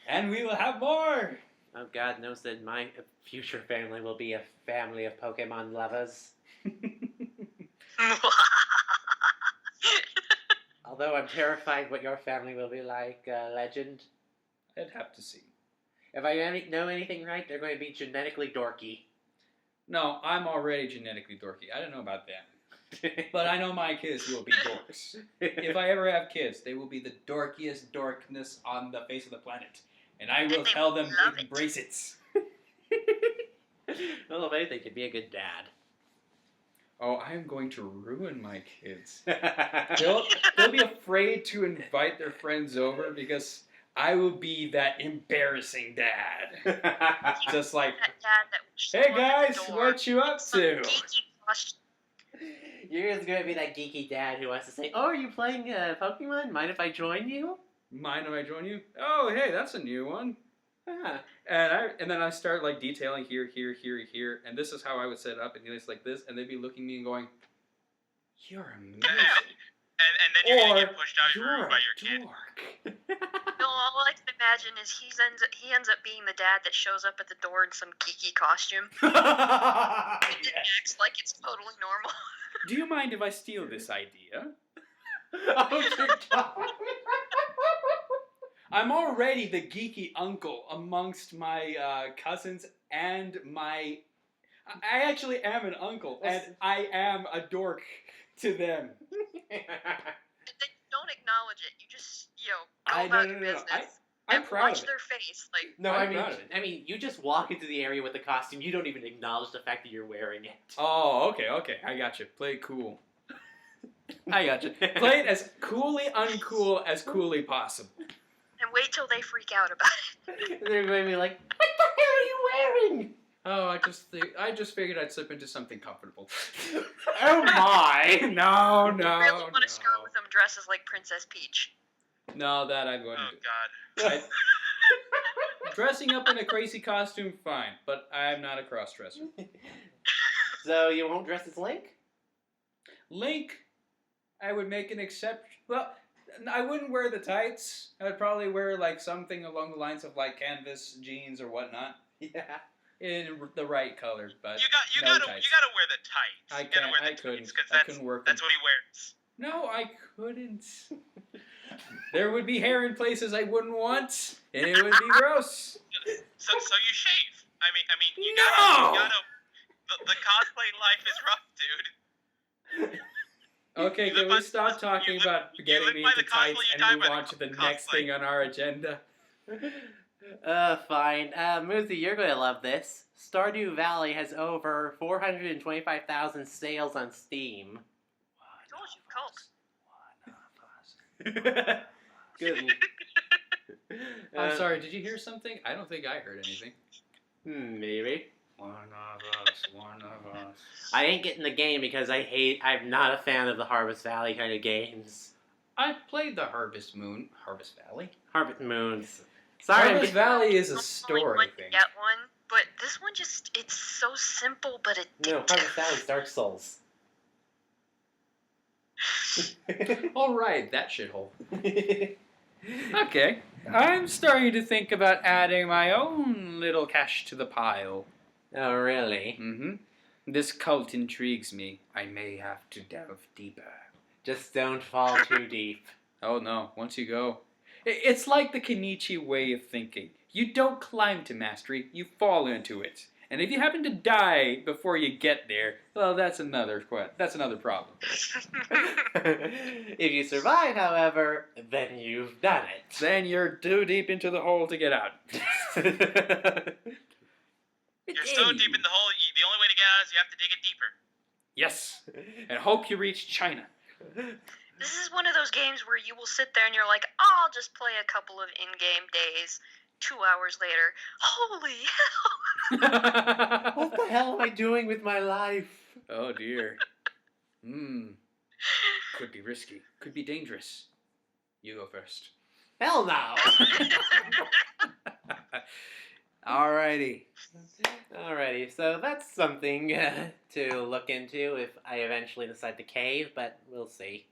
And we will have more. Oh, God knows that my future family will be a family of Pokemon lovers. Although I'm terrified what your family will be like, Legend. I'd have to see. If I know anything right, they're going to be genetically dorky. No, I'm already genetically dorky. I don't know about that. But I know my kids will be dorks. If I ever have kids, they will be the dorkiest dorkness on the face of the planet. And I will And they tell them love to it. embrace it. Well, if anything, could be a good dad. Oh, I am going to ruin my kids. They'll be afraid to invite their friends over because I will be that embarrassing dad. Just like, That dad that would show hey up at the guys, door what you up with some to? geeky costume. You're just gonna be that geeky dad who wants to say, "Oh, are you playing Pokemon? Mind if I join you?" Mind if I join you? Oh, hey, that's a new one. Ah. And then I start like detailing here, and this is how I would set it up, and it's like this, and they'd be looking at me and going, "You're amazing." And then you're gonna Or get pushed out of your room you're by a your kid. dork. No, all I can imagine is he ends up being the dad that shows up at the door in some geeky costume. And acts like it's totally normal. Do you mind if I steal this idea? Oh, dear God. I'm already the geeky uncle amongst my cousins and my... I actually am an uncle, and I am a dork to them. And they don't acknowledge it. You just, go I- about no, your no, no. business. I'm and proud watch of it. their face. Like, No, I'm proud of it. I mean, you just walk into the area with the costume. You don't even acknowledge the fact that you're wearing it. Oh, okay, I got you. Play it cool. I got you. Play it as coolly uncool as coolly possible. and wait till they freak out about it. They're going to be like, "What the hell are you wearing?" Oh, I just figured I'd slip into something comfortable. Oh my! No, I really want no. to start with them dressed as like Princess Peach. No, that I wouldn't Oh do. God. Dressing up in a crazy costume, fine, but I'm not a cross-dresser. So you won't dress as Link? Link, I would make an exception. Well, I wouldn't wear the tights. I would probably wear like something along the lines of like canvas jeans or whatnot. Yeah. In the right color, but You no gotta tights. wear the tights. I You gotta can't. wear I the couldn't. tights, 'cause I couldn't work. That's what he wears. No, I couldn't. There would be hair in places I wouldn't want, and it would be gross. So you shave. I mean, you No! gotta. The cosplay life is rough, dude. Okay, You can live we by- stop talking you about live getting me by into the cosplay, tights you and die move by the on to the cosplay. next thing on our agenda? Fine. Muzi, you're going to love this. Stardew Valley has over 425,000 sales on Steam. I told you, cult. Good. I'm sorry, did you hear something? I don't think I heard anything. Maybe. One of us. I ain't getting the game because I'm not a fan of the Harvest Valley kind of games. I played the Harvest Valley. Harvest Moons. Sorry, I'm Harvest getting... Valley is a Only story one thing. to get one, but this one it's so simple but addictive. No, Harvest Valley's Dark Souls. All right, that shithole. Okay, I'm starting to think about adding my own little cash to the pile. Oh, really? Mm-hmm. This cult intrigues me. I may have to delve deeper. Just don't fall too deep. Oh no, once you go, It's like the Kenichi way of thinking. You don't climb to mastery, you fall into it. And if you happen to die before you get there, well, that's another problem. If you survive, however, then you've done it. Then you're too deep into the hole to get out. You're so deep in the hole, the only way to get out is you have to dig it deeper. Yes, and hope you reach China. This is one of those games where you will sit there and you're like, I'll just play a couple of in-game days. 2 hours later, holy hell! What the hell am I doing with my life? Oh dear. Could be risky. Could be dangerous. You go first. Hell no! Alrighty. Alrighty, so that's something to look into if I eventually decide to cave, but we'll see.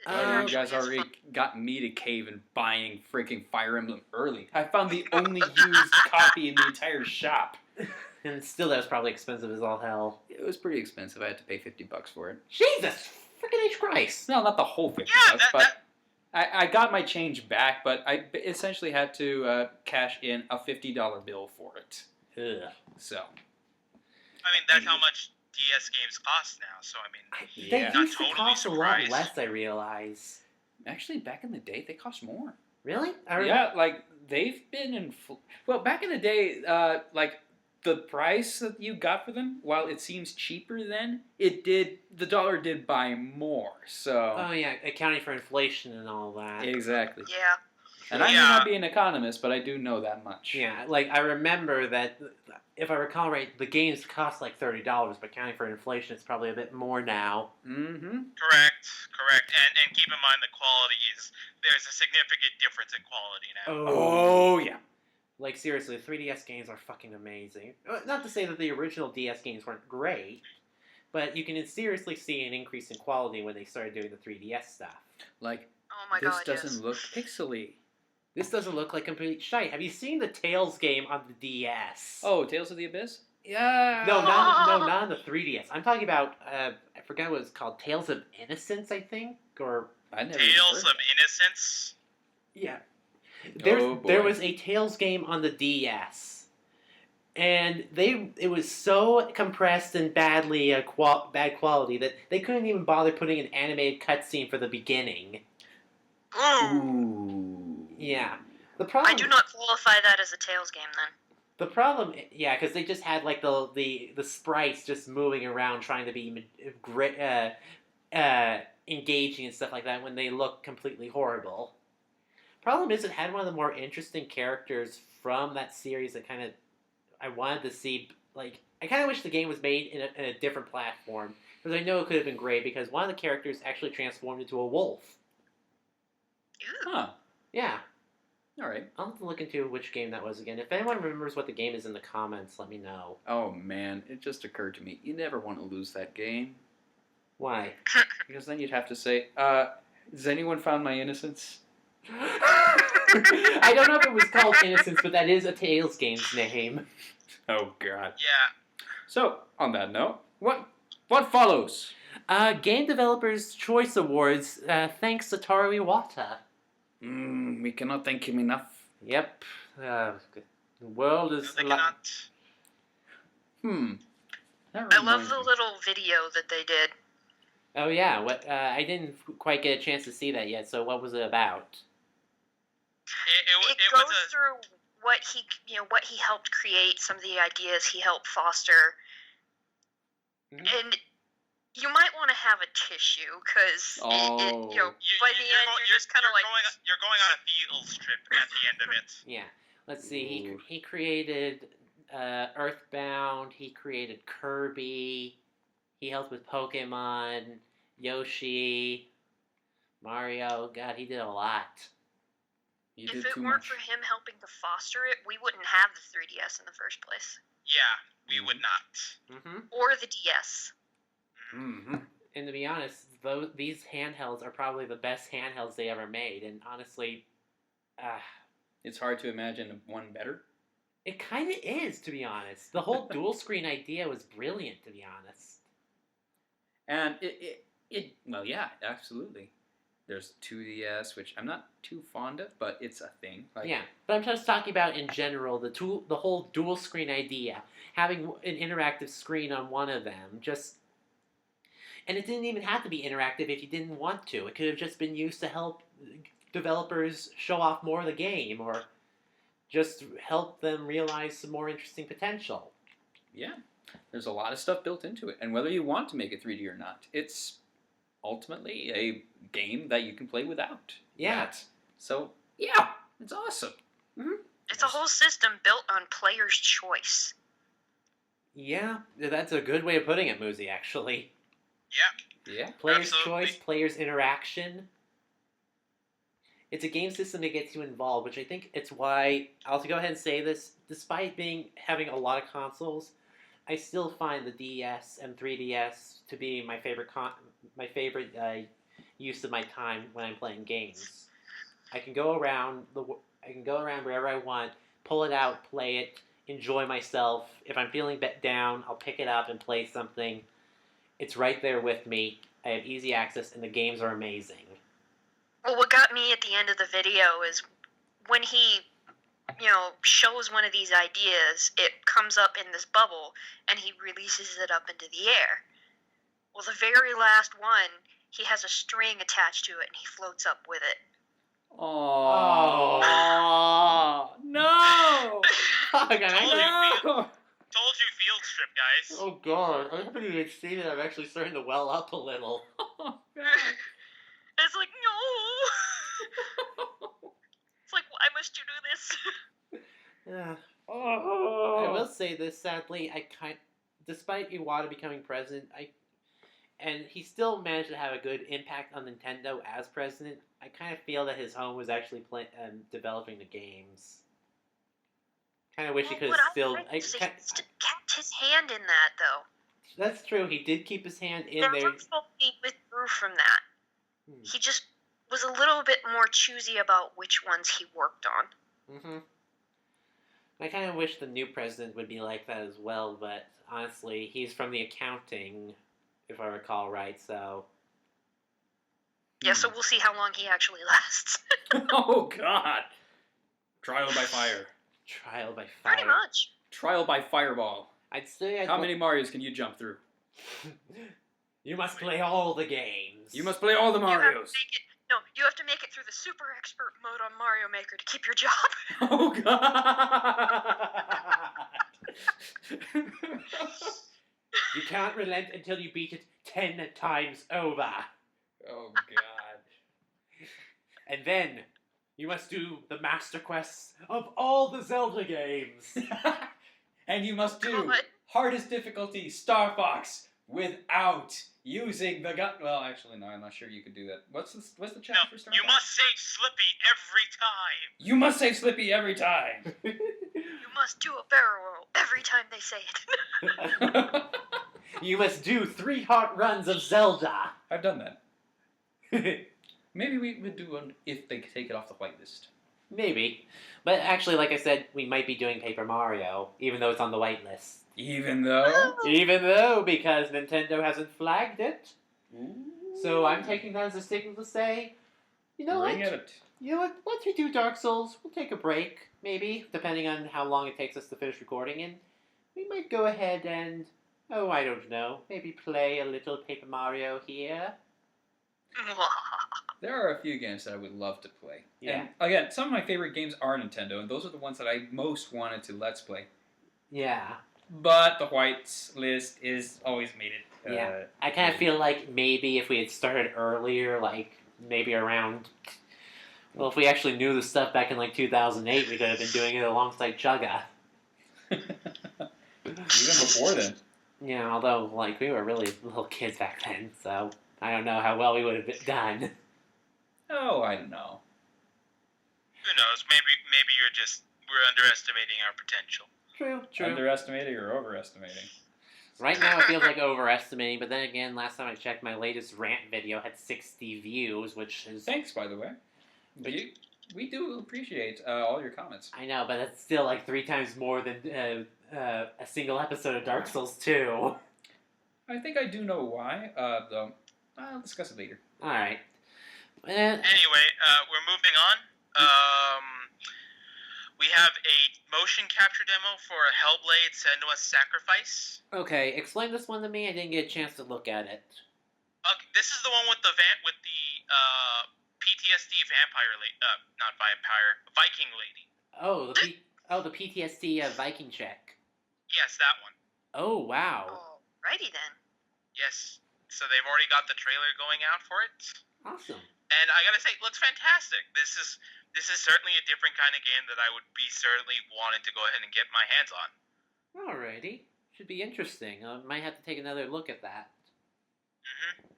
Oh, you guys already got me to cave and buying freaking Fire Emblem early. I found the only used copy in the entire shop. And still, that was probably expensive as all hell. It was pretty expensive. I had to pay $50 for it. Jesus freaking H Christ! No, not the whole $50, but I got my change back. But I essentially had to cash in a $50 bill for it. Ugh. So. I mean, that's how much DS games cost now. So I mean, They Yeah. used to Totally cost a lot surprised. less, I realize. Actually, back in the day, they cost more. Really? Yeah, like they've been in. Well, back in the day, like the price that you got for them, while it seems cheaper then, the dollar did buy more. So. Oh yeah, accounting for inflation and all that. Exactly. Yeah. And I may not be an economist, but I do know that much. Yeah, like I remember that, if I recall right, the games cost like $30, but accounting for inflation, it's probably a bit more now. Mm-hmm. Correct. And keep in mind the quality there's a significant difference in quality now. Oh, yeah. Like seriously, the 3DS games are fucking amazing. Not to say that the original DS games weren't great, but you can seriously see an increase in quality when they started doing the 3DS stuff. Like, Oh my this god, doesn't yes. look pixely. This doesn't look like complete shite. Have you seen the Tales game on the DS? Oh, Tales of the Abyss? Yeah. No, not on the 3DS. I'm talking about, I forgot what it's called, Tales of Innocence, I think? Or I never Tales heard of Innocence. yeah. Oh, boy. There was a Tales game on the DS. And it was so compressed and bad quality that they couldn't even bother putting an animated cutscene for the beginning. Ooh. Yeah. The problem I do not qualify that as a Tales game then. The problem, yeah, because they just had like the sprites just moving around trying to be engaging and stuff like that when they look completely horrible. Problem is, it had one of the more interesting characters from that series that kind of I wanted to see. Like, I kind of wish the game was made in a different platform, because I know it could have been great, because one of the characters actually transformed into a wolf. Ew. Huh. Yeah. All right. I'll have to look into which game that was again. If anyone remembers what the game is in the comments, let me know. Oh, man. It just occurred to me. You never want to lose that game. Why? Because then you'd have to say, has anyone found my innocence? I don't know if it was called Innocence, but that is a Tales game's name. Oh, God. Yeah. So, on that note, what follows? Game Developers Choice Awards, thanks Satoru Iwata. We cannot thank him enough. Yep. The world is... They cannot. That I love reminds the me. little video that they did. Oh yeah, what? I didn't quite get a chance to see that yet, so what was it about? It It goes was a through what he helped create, some of the ideas he helped foster, Mhm. and you might want to have a tissue because by the end you're just kind of like you're going on a field trip at the end of it. Yeah. Let's see. Ooh. He created Earthbound. He created Kirby. He helped with Pokemon, Yoshi, Mario. God, he did a lot. You if did it too weren't much. for him helping to foster it, we wouldn't have the 3DS in the first place, Yeah, we would not. Mm-hmm. or the DS. Mm-hmm. And to be honest, these handhelds are probably the best handhelds they ever made. And honestly, It's hard to imagine one better. it kind of is, to be honest. The whole dual screen idea was brilliant, to be honest. And it well, yeah, absolutely. There's 2DS, which I'm not too fond of, but it's a thing. Like, Yeah, but I'm just talking about in general the whole dual screen idea, having an interactive screen on one of them. And it didn't even have to be interactive if you didn't want to. It could have just been used to help developers show off more of the game, or just help them realize some more interesting potential. Yeah, there's a lot of stuff built into it, and whether you want to make it 3D or not, it's ultimately a game that you can play without. Yeah. that. So yeah, it's awesome. It's a whole system built on player's choice. Yeah, that's a good way of putting it, Muzi, actually. Yeah. Player's Absolutely. choice, player's interaction. It's a game system that gets you involved, which I think it's why I'll go ahead and say this. Despite having a lot of consoles, I still find the DS and 3DS to be my favorite use of my time when I'm playing games. I can go around wherever I want, pull it out, play it, enjoy myself. If I'm feeling down, I'll pick it up and play something. It's right there with me. I have easy access, and the games are amazing. Well, what got me at the end of the video is when he, shows one of these ideas, it comes up in this bubble, and he releases it up into the air. Well, the very last one, he has a string attached to it, and he floats up with it. Oh no! No! Told you field trip, guys. Oh god, I haven't even seen it. I'm actually starting to well up a little. It's like, no! It's like, why must you do this? Yeah. Oh. I will say this, sadly, despite Iwata becoming president, and he still managed to have a good impact on Nintendo as president, I kind of feel that his home was actually developing the games. Kind of wish he could have still. He kept his hand in that, though. That's true. He did keep his hand in Never there. fully withdrew from that. He just was a little bit more choosy about which ones he worked on. Mm-hmm. I kind of wish the new president would be like that as well, but honestly, he's from the accounting, if I recall right, so... Yeah, so we'll see how long he actually lasts. Oh god! Trial by fire. Trial by fire. Pretty much. Trial by fireball. I'd say How many Marios can you jump through? You must play all the games. You must play all the Marios. You have to make it through the super expert mode on Mario Maker to keep your job. Oh god! You can't relent until you beat it 10 times over. Oh god. And then you must do the master quests of all the Zelda games. And you must do God. hardest difficulty Star Fox without using the gun. Well, actually, no, I'm not sure you could do that. What's the challenge for Star You Fox? must save Slippy every time. You must save Slippy every time. You must do a barrel roll every time they say it. You must do 3 hot runs of Zelda. I've done that. Maybe we would do one if they take it off the whitelist. Maybe. But actually, like I said, we might be doing Paper Mario, even though it's on the whitelist. Even though. Even though, because Nintendo hasn't flagged it. Ooh. So I'm taking that as a signal to say, you know Bring what? it. You know what? Once we do Dark Souls, we'll take a break, maybe, depending on how long it takes us to finish recording, and we might go ahead and, I don't know, maybe play a little Paper Mario here. There are a few games that I would love to play. Yeah. And again, some of my favorite games are Nintendo, and those are the ones that I most wanted to Let's Play. Yeah. But the whites list is always made it. Yeah. I kind of feel like maybe if we had started earlier, like maybe around... Well, if we actually knew the stuff back in like 2008, we could have been doing it alongside Chugga. Even before then. Yeah, although, like, we were really little kids back then, so I don't know how well we would have done. Oh, I don't know. Who knows? Maybe we're underestimating our potential. True. Underestimating or overestimating? Right now it feels like overestimating, but then again, last time I checked, my latest rant video had 60 views, which is... Thanks, by the way. We do appreciate all your comments. I know, but that's still like 3 times more than a single episode of Dark Souls 2. I think I do know why, though. I'll discuss it later. Alright. Anyway, we're moving on. We have a motion capture demo for Hellblade: Senua's Sacrifice. Okay, explain this one to me. I didn't get a chance to look at it. Okay, this is the one with the PTSD vampire lady, not vampire, Viking lady. Oh, the PTSD Viking check. Yes, that one. Oh, wow. Alrighty then. Yes. So they've already got the trailer going out for it. Awesome. And I gotta say, it looks fantastic. This is certainly a different kind of game that I would be certainly wanting to go ahead and get my hands on. Alrighty. Should be interesting. I might have to take another look at that. Mm-hmm.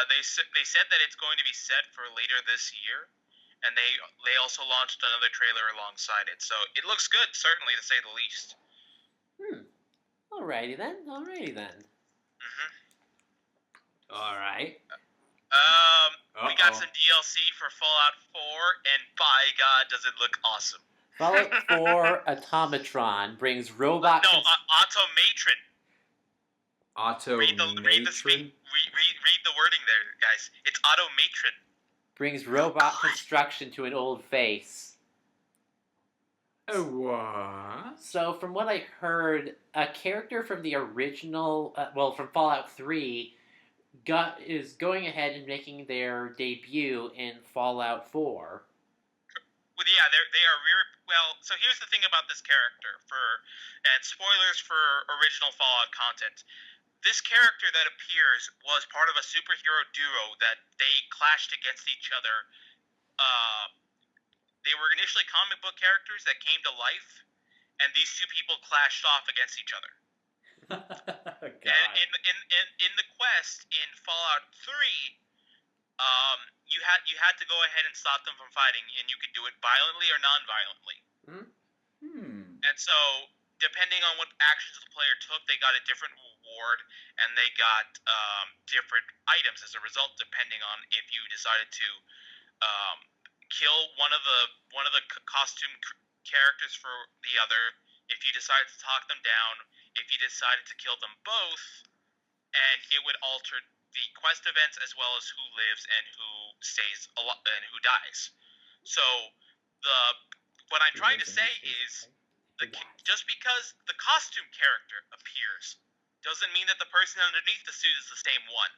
They said that it's going to be set for later this year, and they also launched another trailer alongside it. So it looks good, certainly, to say the least. Alrighty then. Mm-hmm. Alright. We got some DLC for Fallout 4, and by God, does it look awesome. Fallout 4 Automatron brings robot... Automatron. Read the wording there, guys. It's Automatron. Brings robot construction to an old face. What? So, from what I heard, a character from the original... from Fallout 3... is going ahead and making their debut in Fallout 4. Well, yeah, they are so here's the thing about this character, and spoilers for original Fallout content. This character that appears was part of a superhero duo that they clashed against each other. They were initially comic book characters that came to life, and these two people clashed off against each other. And in the quest in Fallout 3, you had to go ahead and stop them from fighting, and you could do it violently or non-violently. And so, depending on what actions the player took, they got a different reward, and they got different items as a result, depending on if you decided to kill one of the costume characters for the other, if you decided to talk them down, if you decided to kill them both, and it would alter the quest events as well as who lives and who stays alive and who dies. So what I'm trying to say is just because the costume character appears doesn't mean that the person underneath the suit is the same one.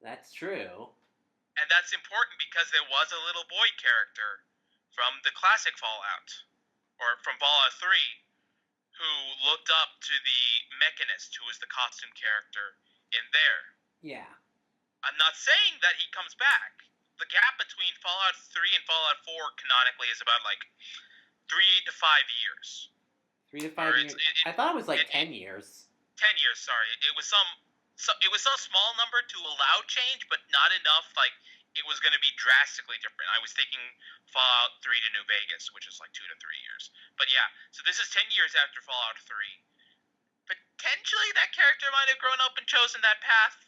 That's true. And that's important because there was a little boy character from the classic Fallout, or from Fallout 3, who looked up to the Mechanist, who was the costume character in there. Yeah. I'm not saying that he comes back. The gap between Fallout 3 and Fallout 4 canonically is about 3 to 5 years. 3 to 5 years. I thought it was 10 years. 10 years, sorry. It was some small number to allow change, but not enough it was going to be drastically different. I was thinking Fallout 3 to New Vegas, which is 2 to 3 years. But yeah, so this is 10 years after Fallout 3. Potentially that character might have grown up and chosen that path.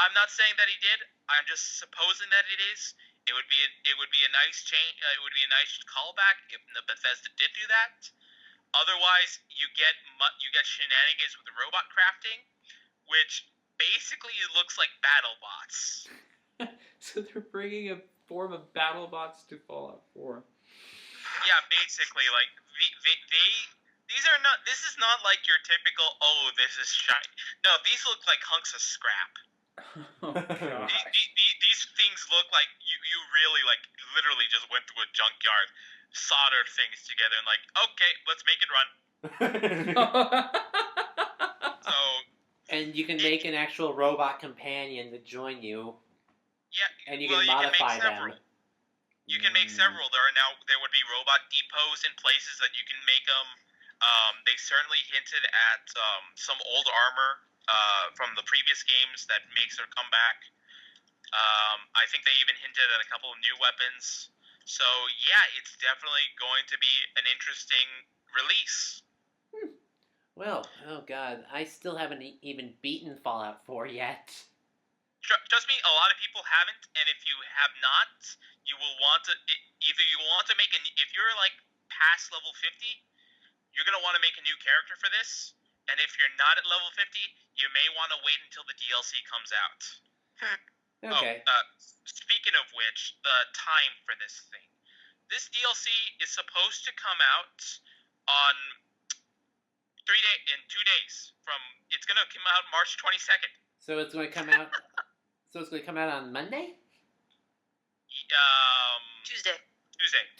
I'm not saying that he did. I'm just supposing that it is. It would be a nice change. It would be a nice callback if the Bethesda did do that. Otherwise, you get shenanigans with the robot crafting, which basically looks like battle bots. So they're bringing a form of battle bots to Fallout 4. Yeah, basically, these are not. This is not like your typical. Oh, this is shiny. No, these look like hunks of scrap. Oh, gosh. These things look like you really literally just went to a junkyard, soldered things together, and okay, let's make it run. So. And you can make an actual robot companion to join you. Yeah, and you can modify them. You can make several. There would be robot depots in places that you can make them. They certainly hinted at some old armor from the previous games that makes their comeback. I think they even hinted at a couple of new weapons. So yeah, it's definitely going to be an interesting release. Well, oh god, I still haven't even beaten Fallout 4 yet. Trust me, a lot of people haven't, and if you have not, you will want to if you're past level 50, you're gonna want to make a new character for this, and if you're not at level 50, you may want to wait until the DLC comes out. Okay. Speaking of which, the time for this thing. This DLC is supposed to come out on 2 days from. It's gonna come out March 22nd. So it's going to come out. So it's going to come out on Monday. Tuesday.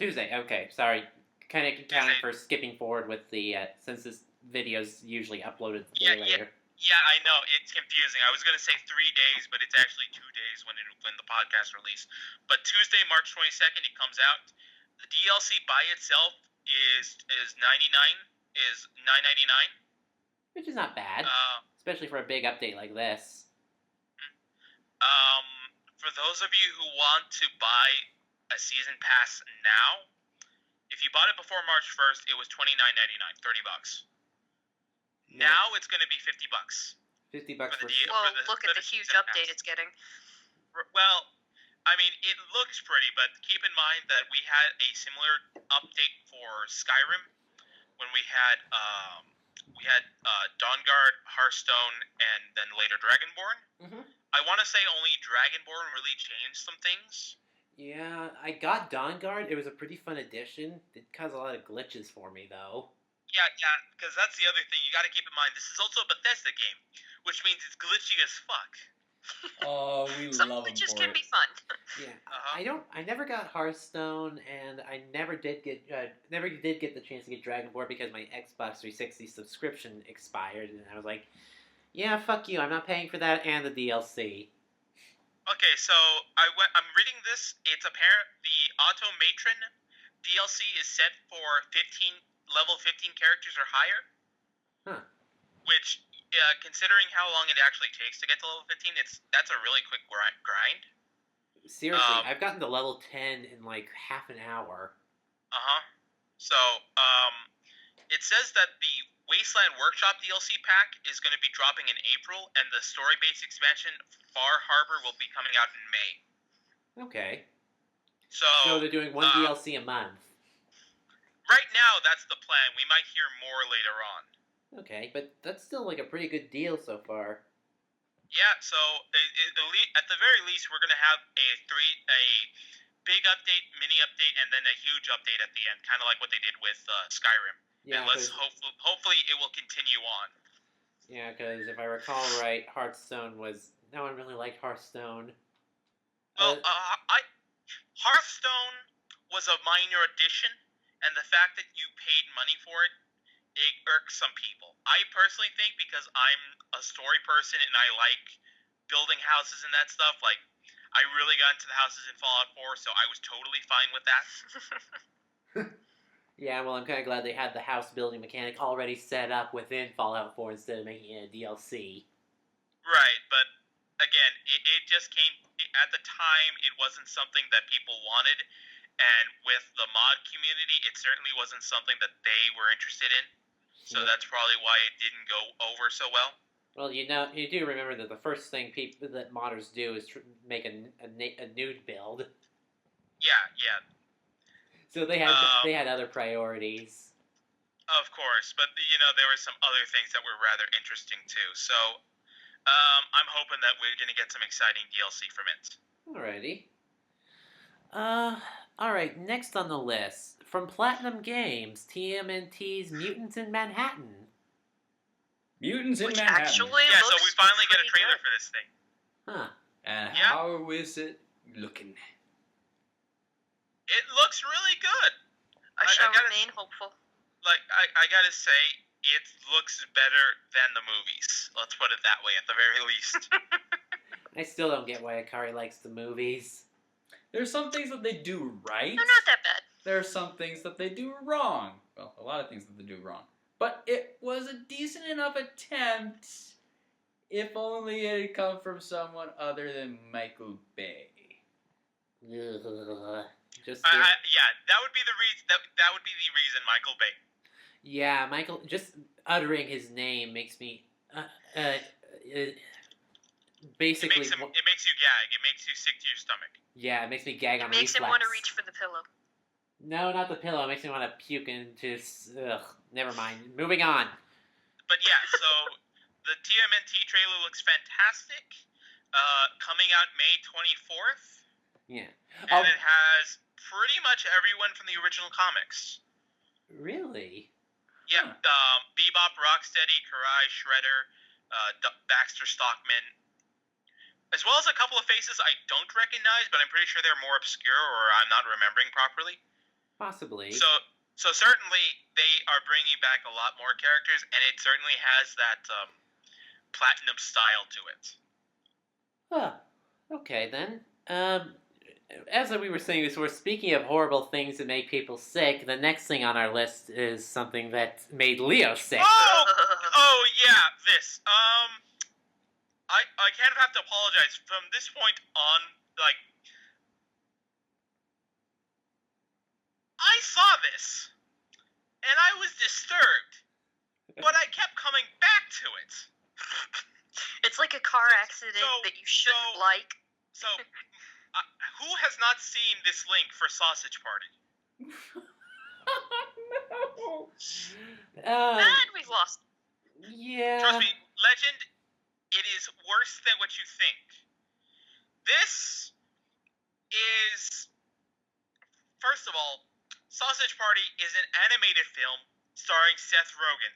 Tuesday. Okay. Sorry. Kind of accounting Tuesday. for skipping forward with the since this video's usually uploaded the day later. Yeah, I know it's confusing. I was gonna say 3 days, but it's actually 2 days when the podcast release. But Tuesday, March 22nd, it comes out. The DLC by itself is $9.99. Which is not bad, especially for a big update like this. For those of you who want to buy a season pass now, if you bought it before March 1st, it was $29.99, $30. Now it's going to be $50. $50 for the Well, look at the huge update it's getting. Well, I mean, it looks pretty, but keep in mind that we had a similar update for Skyrim when we had Dawnguard, Hearthstone, and then later Dragonborn. Mm-hmm. I want to say only Dragonborn really changed some things. Yeah, I got Dawnguard. It was a pretty fun addition. It caused a lot of glitches for me, though. Yeah, because that's the other thing. You got to keep in mind, this is also a Bethesda game, which means it's glitchy as fuck. Oh, we Some love them glitches for can it. be fun. Yeah, I never got Hearthstone, and I never did get the chance to get Dragonborn because my Xbox 360 subscription expired, and I was like, yeah, fuck you, I'm not paying for that and the DLC. Okay, so I'm reading this. It's apparent the Automatron DLC is set for level 15 characters or higher. Huh. Which, considering how long it actually takes to get to level 15, that's a really quick grind. Seriously, I've gotten to level 10 in like half an hour. So, it says that the Wasteland Workshop DLC pack is going to be dropping in April, and the story-based expansion Far Harbor will be coming out in May. Okay. So they're doing one DLC a month. Right now, that's the plan. We might hear more later on. Okay, but that's still like a pretty good deal so far. Yeah, so at the very least, we're going to have a big update, mini update, and then a huge update at the end, kind of like what they did with Skyrim. Yeah, and hopefully it will continue on. Yeah, because if I recall right, Hearthstone was... No one really liked Hearthstone. Well, Hearthstone was a minor addition, and the fact that you paid money for it irks some people. I personally think, because I'm a story person and I like building houses and that stuff, like, I really got into the houses in Fallout 4, so I was totally fine with that. Yeah, well, I'm kind of glad they had the house building mechanic already set up within Fallout 4 instead of making it a DLC. Right, but again, it just came... At the time, it wasn't something that people wanted, and with the mod community, it certainly wasn't something that they were interested in. So that's probably why it didn't go over so well. Well, you do remember that the first thing that modders do is make a nude build. Yeah. So they had other priorities. Of course, but there were some other things that were rather interesting too. So I'm hoping that we're going to get some exciting DLC from it. Alrighty. Alright, next on the list. From Platinum Games, TMNT's Mutants in Manhattan. Mutants in Which Manhattan. actually Yeah, so looks we finally get a pretty trailer good. for this thing. Huh. And Yeah. how is it looking? It looks really good. I shall gotta- remain hopeful. Like, I gotta say, it looks better than the movies. Let's put it that way, at the very least. I still don't get why Akari likes the movies. There's some things that they do right. They're not that bad. There are some things that they do wrong. Well, a lot of things that they do wrong. But it was a decent enough attempt, if only it had come from someone other than Michael Bay. Just Yeah, that would be the reason. That would be the reason, Michael Bay. Yeah, Michael, just uttering his name makes me, basically... It makes you gag. It makes you sick to your stomach. Yeah, it makes me gag on It makes reflex. him want to reach for the pillow. No, not the pillow. It makes me want to puke into... Ugh, never mind. Moving on. But yeah, so the TMNT trailer looks fantastic. coming out May 24th, Yeah. and it has pretty much everyone from the original comics. Really? Yeah, Bebop, Rocksteady, Karai, Shredder, Baxter Stockman, as well as a couple of faces I don't recognize, but I'm pretty sure they're more obscure or I'm not remembering properly. Possibly. So certainly they are bringing back a lot more characters, and it certainly has that platinum style to it. Huh. Okay, then. As we were saying before, speaking of horrible things that make people sick, the next thing on our list is something that made Leo sick. Oh yeah, this. I kind of have to apologize. From this point on, like, I saw this, and I was disturbed, but I kept coming back to it. It's like a car accident that you shouldn't like. So, who has not seen this link for Sausage Party? No. And we've lost. Yeah. Trust me, Legend, it is worse than what you think. This is, first of all, Sausage Party is an animated film starring Seth Rogen.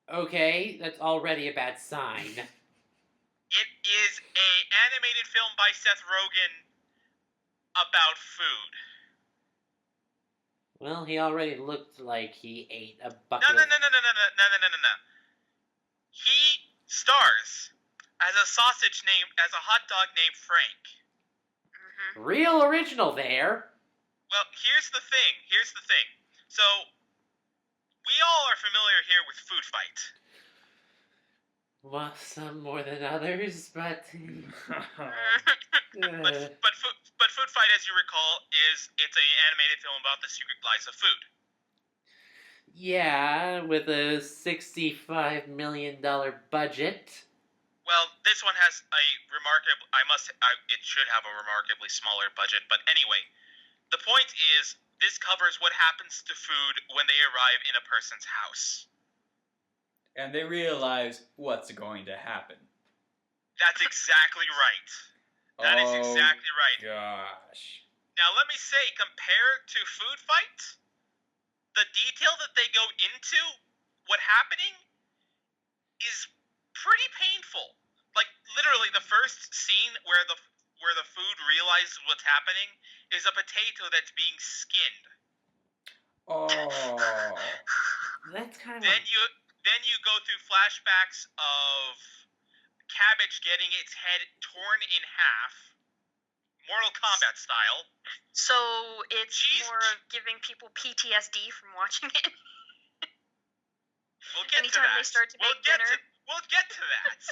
Okay, that's already a bad sign. It is a animated film by Seth Rogen about food. Well, he already looked like he ate a No. bucket of... He stars as a hot dog named Frank. Mm-hmm. Real original there. Well, here's the thing. So, we all are familiar here with Food Fight. Well, some more than others, but... But Food Fight, as you recall, it's an animated film about the secret lies of food. Yeah, with a $65 million budget. Well, this one has it should have a remarkably smaller budget, but anyway, the point is, this covers what happens to food when they arrive in a person's house. And they realize what's going to happen. That's exactly right. That is exactly right. Gosh. Now, let me say, compared to Food Fight, the detail that they go into, what happening, is pretty painful. Like, literally, the first scene where the food realizes what's happening is a potato that's being skinned. Oh. That's kind of... Then you go through flashbacks of cabbage getting its head torn in half, Mortal Kombat style. So it's more of giving people PTSD from watching it. We'll get Anytime to that. they start to make dinner. We'll get to that.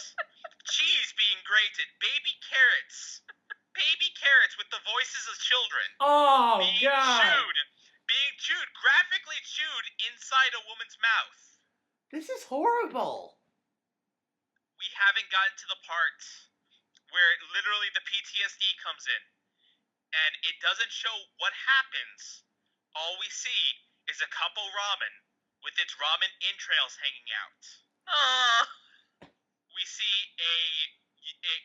Cheese being grated, baby carrots with the voices of children. Oh, being God! Being chewed, graphically chewed inside a woman's mouth. This is horrible. We haven't gotten to the part where literally the PTSD comes in. And it doesn't show what happens. All we see is a cup of ramen with its ramen entrails hanging out. We see a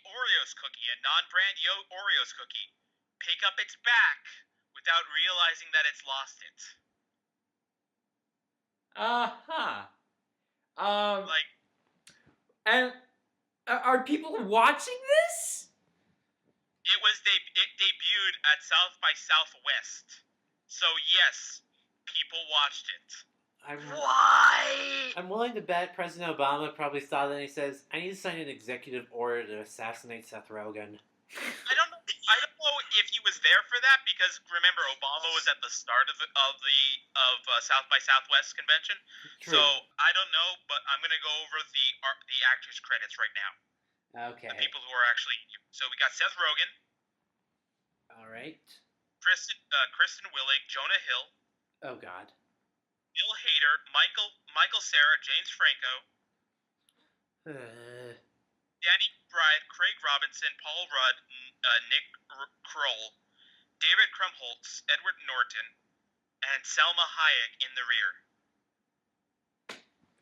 Oreos cookie, a non-brand Oreos cookie, pick up its back without realizing that it's lost it. And are people watching this? It debuted at South by Southwest. So yes, people watched it. Why? I'm willing to bet President Obama probably saw that and he says, I need to sign an executive order to assassinate Seth Rogen. I don't know if he was there for that, because remember, Obama was at the start of South by Southwest convention. True. So I don't know, but I'm gonna go over the actors' credits right now. Okay. The people who are actually, so we got Seth Rogen, All right. Kristen Wiig, Jonah Hill, Oh, God. Bill Hader, Michael Cera, James Franco, Danny McBride, Craig Robinson, Paul Rudd, Nick Kroll, David Krumholtz, Edward Norton, and Selma Hayek in the rear.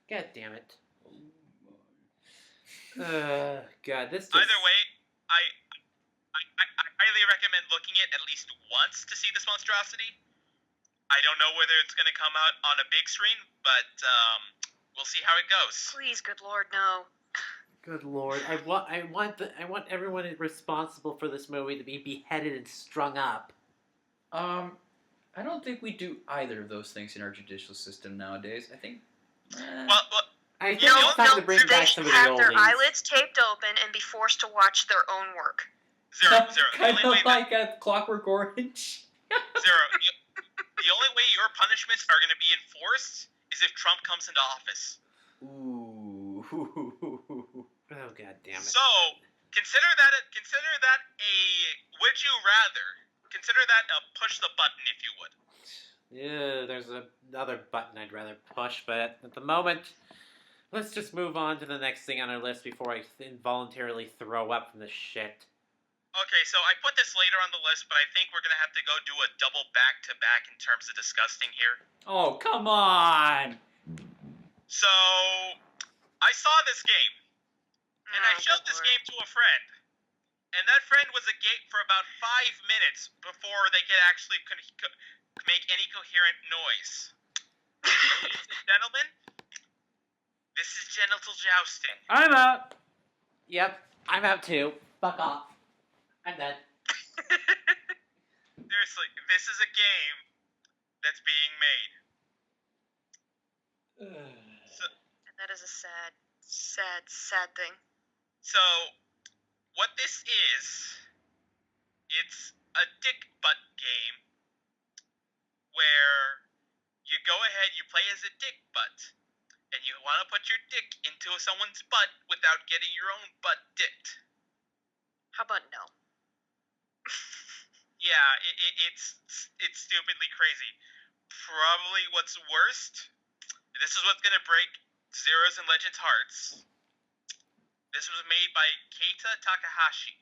God damn it. God, this just... Either way, I highly recommend looking at least once to see this monstrosity. I don't know whether it's going to come out on a big screen, but we'll see how it goes. Please, good Lord, no. Good Lord, I want everyone responsible for this movie to be beheaded and strung up. I don't think we do either of those things in our judicial system nowadays. I think. Well, I think No, it's time to bring they back should some of the have their oldies. eyelids taped open and be forced to watch their own work. Zero. Kind of like a Clockwork Orange. Zero. The only way your punishments are going to be enforced is if Trump comes into office. Ooh. Oh, God damn it. So consider that a would you rather? Consider that a push the button, if you would. Yeah, there's another button I'd rather push, but at the moment, let's just move on to the next thing on our list before I involuntarily throw up from this shit. Okay, so I put this later on the list, but I think we're gonna have to go do a double back-to-back in terms of disgusting here. Oh, come on! So I saw this game, and I showed this game to a friend, and that friend was agape for about 5 minutes before they could actually make any coherent noise. Ladies and gentlemen, this is genital jousting. I'm out! Yep, I'm out too. Fuck off. I'm done. Seriously, this is a game that's being made. And that is a sad thing. So, what this is, it's a dick butt game where you go ahead, you play as a dick butt, and you want to put your dick into someone's butt without getting your own butt dicked. How about no? Yeah, it's stupidly crazy. Probably what's worst, this is what's gonna break Zeros and Legends' hearts. This was made by Keita Takahashi.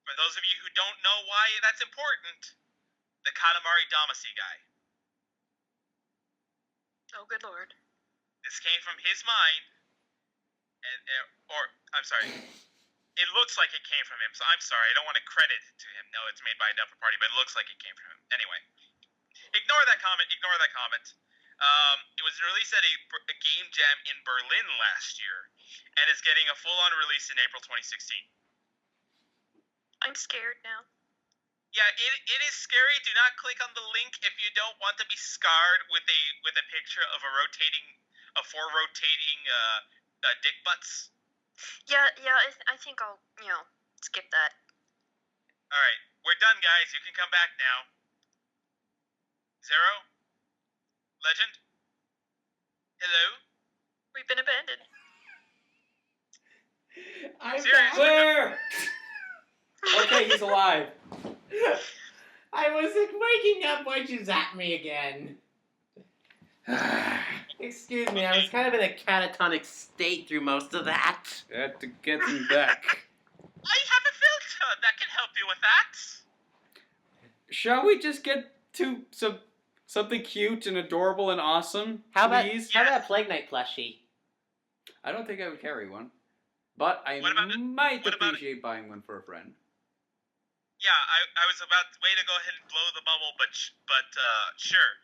For those of you who don't know why that's important, the Katamari Damacy guy. Oh, good Lord. This came from his mind, I'm sorry. It looks like it came from him, so I'm sorry. I don't want to credit to him. No, it's made by a different party, but it looks like it came from him. Anyway, ignore that comment. It was released at a game jam in Berlin last year, and is getting a full-on release in April 2016. I'm scared now. Yeah, it is scary. Do not click on the link if you don't want to be scarred with a picture of four rotating dick butts. Yeah, I think I'll, skip that. Alright, we're done, guys. You can come back now. Zero? Legend? Hello? We've been abandoned. I'm Seriously? Where? Okay, he's alive. I was waking up. Why'd you zap me again? Excuse me, I was kind of in a catatonic state through most of that. Had to get him back. I have a filter that can help you with that. Shall we just get to something cute and adorable and awesome, How please? about Plague Knight plushie? I don't think I would carry one, but I might appreciate buying one for a friend. Yeah, I was about way to go ahead and blow the bubble, but sure.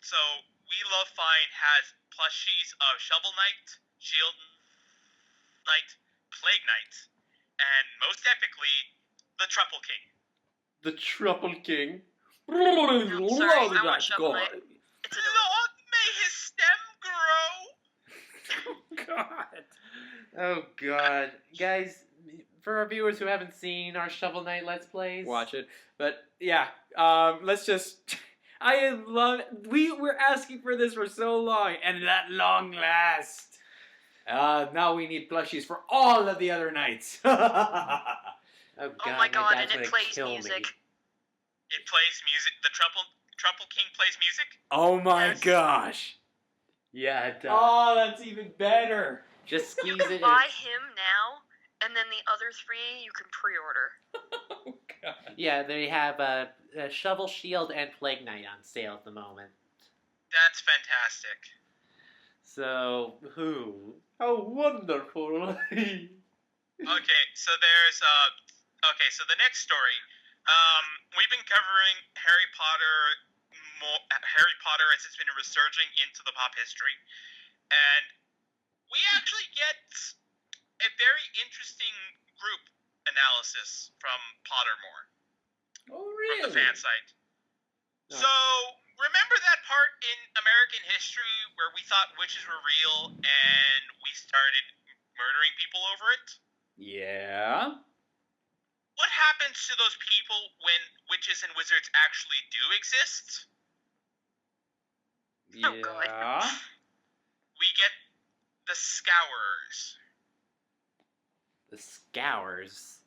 So We Love Fine has plushies of Shovel Knight, Shield Knight, Plague Knight, and most epically, the Truffle King. The Truffle King. I'm sorry, I want Shovel Knight. It's adorable. Lord, may his stem grow! God. Oh God, guys! For our viewers who haven't seen our Shovel Knight Let's Plays, Watch it. But yeah, let's just. We were asking for this for so long, and at long last, now we need plushies for all of the other nights. Oh God, Oh my God, dad's and it gonna plays kill me. music. It plays music. The Truffle King plays music. Oh my Yes. gosh. Yeah, it does. Oh, that's even better. Just You squeeze can it. buy him now, and then the other three you can pre-order. Oh God. Yeah, they have a Shovel Shield and Plague Knight on sale at the moment. That's fantastic. So, who? How wonderful. Okay, so there's so the next story. We've been covering Harry Potter as it's been resurging into the pop history, and we actually get a very interesting group analysis from Pottermore Oh, from the really? fan site. No. So remember that part in American history where we thought witches were real and we started murdering people over it? Yeah. What happens to those people when witches and wizards actually do exist? Oh, God. Yeah. We get the Scourers. The Scours.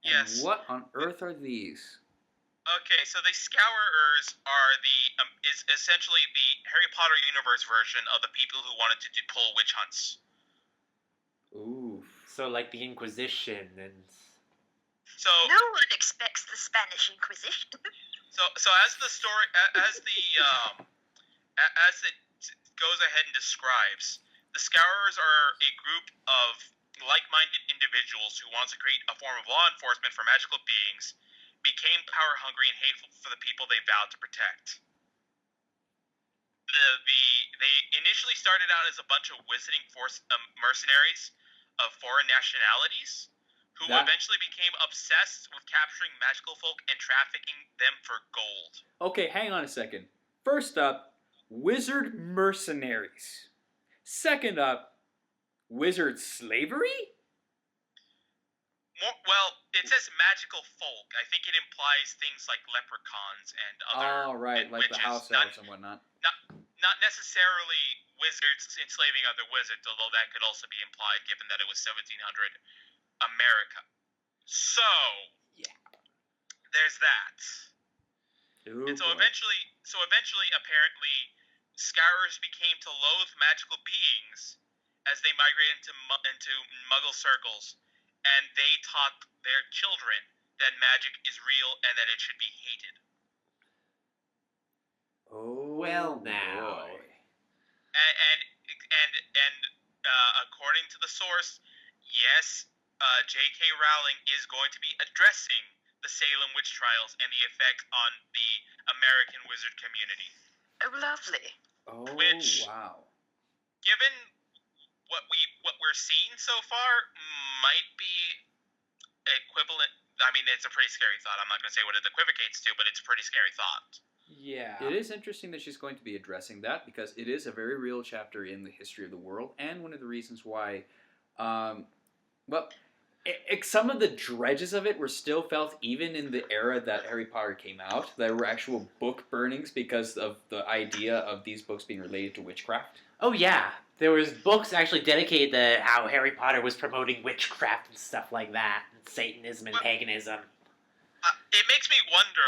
Yes. And what on earth are these? Okay, so the Scourers are is essentially the Harry Potter universe version of the people who wanted to pull witch hunts. Ooh. So, like the Inquisition and... So No one expects the Spanish Inquisition. so as the story as it goes ahead and describes, the Scourers are a group of like-minded individuals who wants to create a form of law enforcement for magical beings, became power-hungry and hateful for the people they vowed to protect. They initially started out as a bunch of visiting mercenaries of foreign nationalities who eventually became obsessed with capturing magical folk and trafficking them for gold. Okay, hang on a second. First up, wizard mercenaries. Second up, wizard slavery? Well, it says magical folk. I think it implies things like leprechauns and other Oh, right, and like the witches. house elves and whatnot. Not necessarily wizards enslaving other wizards, although that could also be implied given that it was 1700 America. So, yeah, there's that. Ooh, And so boy. eventually, apparently, Scourers became to loathe magical beings as they migrated into Muggle circles, and they taught their children that magic is real and that it should be hated. Oh, well now. boy. And according to the source, yes, J.K. Rowling is going to be addressing the Salem witch trials and the effect on the American wizard community. Oh, lovely. Oh, Which- wow. Given what we're seeing so far, might be equivalent. I mean, it's a pretty scary thought. I'm not going to say what it equivocates to, but it's a pretty scary thought. Yeah. It is interesting that she's going to be addressing that because it is a very real chapter in the history of the world, and one of the reasons why, some of the dredges of it were still felt even in the era that Harry Potter came out. There were actual book burnings because of the idea of these books being related to witchcraft. Oh, yeah. There was books actually dedicated to how Harry Potter was promoting witchcraft and stuff like that, and Satanism and paganism. It makes me wonder,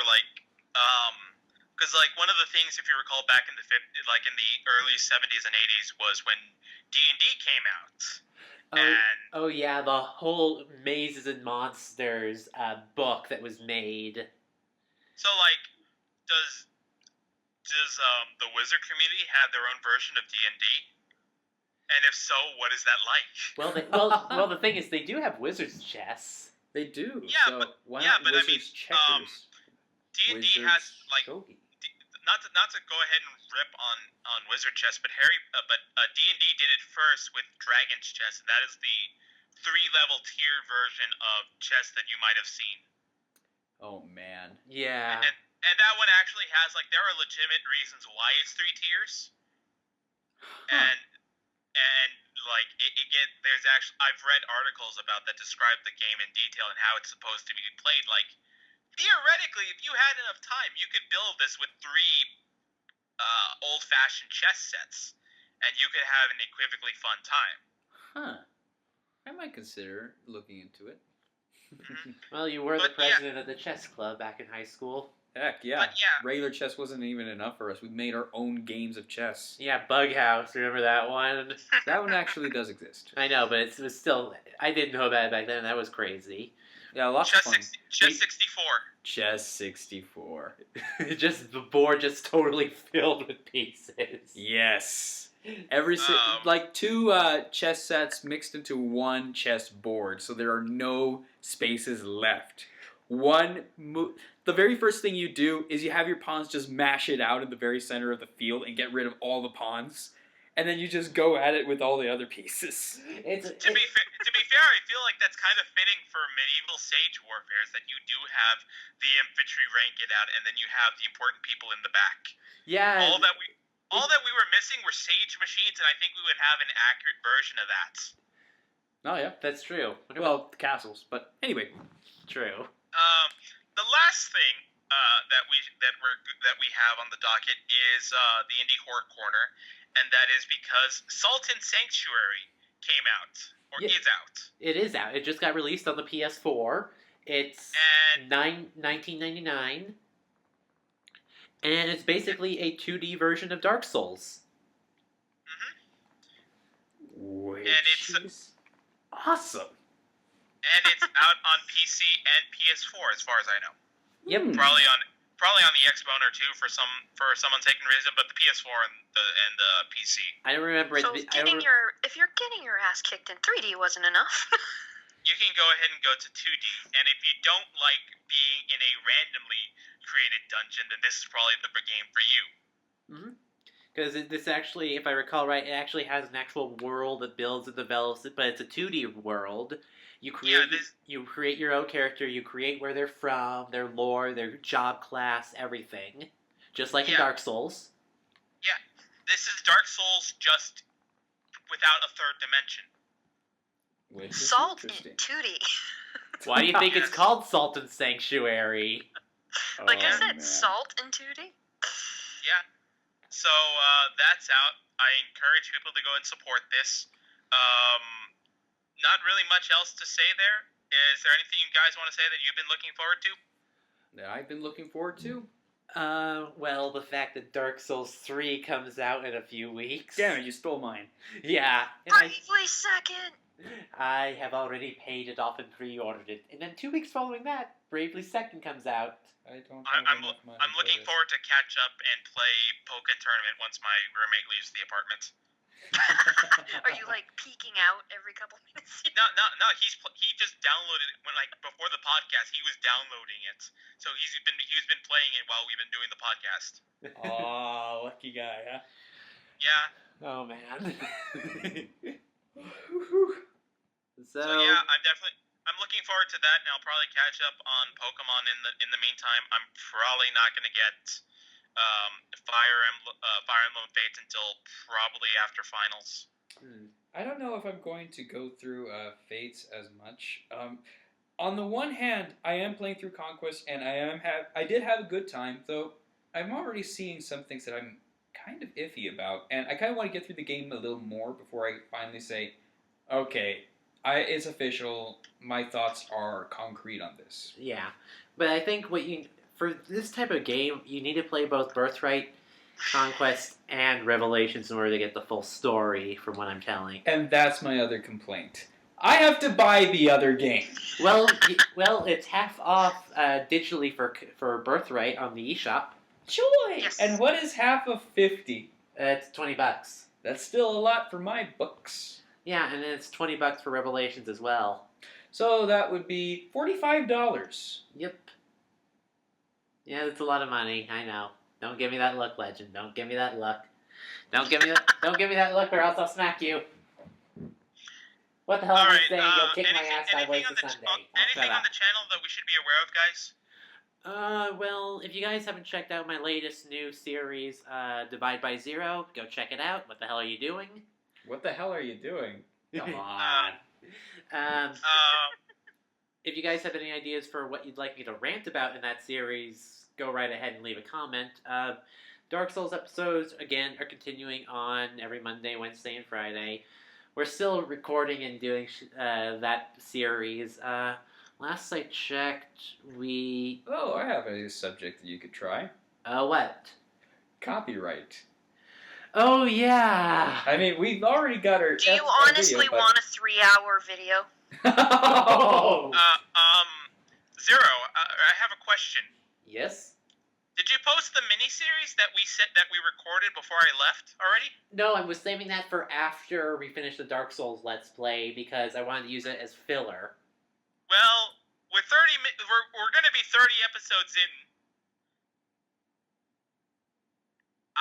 because one of the things, if you recall, back in the early 70s and 80s, was when D&D came out. Oh yeah, the whole Mazes and Monsters book that was made. So, does the wizard community have their own version of D&D? And if so, what is that like? Well, the thing is, they do have wizard's chess. They do. Yeah, so but- why yeah, not but I wizards mean, checkers? D&D Wizards has shogi. not to go ahead and rip on wizard chess, but D&D did it first with dragon's chess, and that is the 3-level tier version of chess that you might have seen. Oh man. Yeah. And that one actually has there are legitimate reasons why it's 3 tiers. Huh. And there's actually, I've read articles about that describe the game in detail and how it's supposed to be played. Theoretically, if you had enough time, you could build this with 3 old-fashioned chess sets, and you could have an equivocally fun time. Huh. I might consider looking into it. Well, you were the But, yeah. president of the chess club back in high school. Heck yeah. But, yeah. Regular chess wasn't even enough for us. We made our own games of chess. Yeah, Bug House. Remember that one? That one actually does exist. I know, but it was still. I didn't know about it back then. That was crazy. Yeah, lots Chess of fun. 64. Chess 64. Just the board just totally filled with pieces. Yes. Like 2 chess sets mixed into 1 chess board, so there are no spaces left. The very first thing you do is you have your pawns just mash it out in the very center of the field and get rid of all the pawns, and then you just go at it with all the other pieces. To be fair, I feel like that's kind of fitting for medieval sage warfare, is that you do have the infantry rank it out, and then you have the important people in the back. Yeah. All that we were missing were sage machines, and I think we would have an accurate version of that. Oh yeah, that's true. Well, castles, but anyway, true. The last thing that we have on the docket is the Indie Horror Corner, and that is because Sultan Sanctuary came out is out. It is out. It just got released on the PS4. It's $19.99. And it's basically a 2D version of Dark Souls. Which and it's is awesome. And it's out on PC and PS4, as far as I know. Yep. Probably on the Xbox or two for someone taking reason, but the PS4 and the PC. I don't remember. So if you're getting your ass kicked in 3D wasn't enough. You can go ahead and go to 2D, and if you don't like being in a randomly created dungeon, then this is probably the game for you. Because this actually, if I recall right, it actually has an actual world that builds and develops it, but it's a 2D world. You create your own character, you create where they're from, their lore, their job class, everything. Just like in Dark Souls. Yeah, this is Dark Souls just without a third dimension. Salt in 2D. Why do you think it's called Sultan Sanctuary? Like I said, salt in 2D. Yeah. So that's out. I encourage people to go and support this. Not really much else to say there. Is there anything you guys want to say that you've been looking forward to? That I've been looking forward to? Well, the fact that Dark Souls 3 comes out in a few weeks. Damn it, you stole mine. Yeah. Bravely second! I have already paid it off and pre-ordered it. And then 2 weeks following that, Bravely Second comes out. I'm looking forward to catch up and play Poké Tournament once my roommate leaves the apartment. Are you like peeking out every couple minutes? No. He just downloaded it before the podcast. He was downloading it, so he's been playing it while we've been doing the podcast. Oh, lucky guy, huh? Yeah. Oh man. So yeah, I'm looking forward to that, and I'll probably catch up on Pokemon in the meantime. I'm probably not going to get Fire Emblem Fates until probably after finals. I don't know if I'm going to go through Fates as much. On the one hand, I am playing through Conquest, and I did have a good time, though I'm already seeing some things that I'm kind of iffy about, and I kind of want to get through the game a little more before I finally say, okay, it's official. My thoughts are concrete on this. Yeah, but I think for this type of game, you need to play both Birthright, Conquest, and Revelations in order to get the full story, from what I'm telling. And that's my other complaint. I have to buy the other game. Well, it's half off digitally for Birthright on the eShop. Joy! Yes. And what is half of 50? It's $20. That's still a lot for my books. Yeah, and then it's $20 for Revelations as well. So that would be $45. Yep. Yeah, that's a lot of money. I know. Don't give me that look, Legend. Don't give me that look. Don't give me that look, or else I'll smack you. What the hell am I saying? You'll kick my ass sideways to Sunday. Anything on the channel that we should be aware of, guys? Well, if you guys haven't checked out my latest new series, Divide by Zero, go check it out. What the hell are you doing? What the hell are you doing? Come on. If you guys have any ideas for what you'd like me to rant about in that series, go right ahead and leave a comment. Dark Souls episodes, again, are continuing on every Monday, Wednesday, and Friday. We're still recording and doing that series. Last I checked, Oh, I have a subject that you could try. What? Copyright. Oh, yeah! I mean, we've already got our... Do you honestly want a 3-hour video? Zero, I have a question. Yes? Did you post the miniseries that we recorded before I left already? No, I was saving that for after we finish the Dark Souls Let's Play because I wanted to use it as filler. Well, we're we're gonna be 30 episodes in.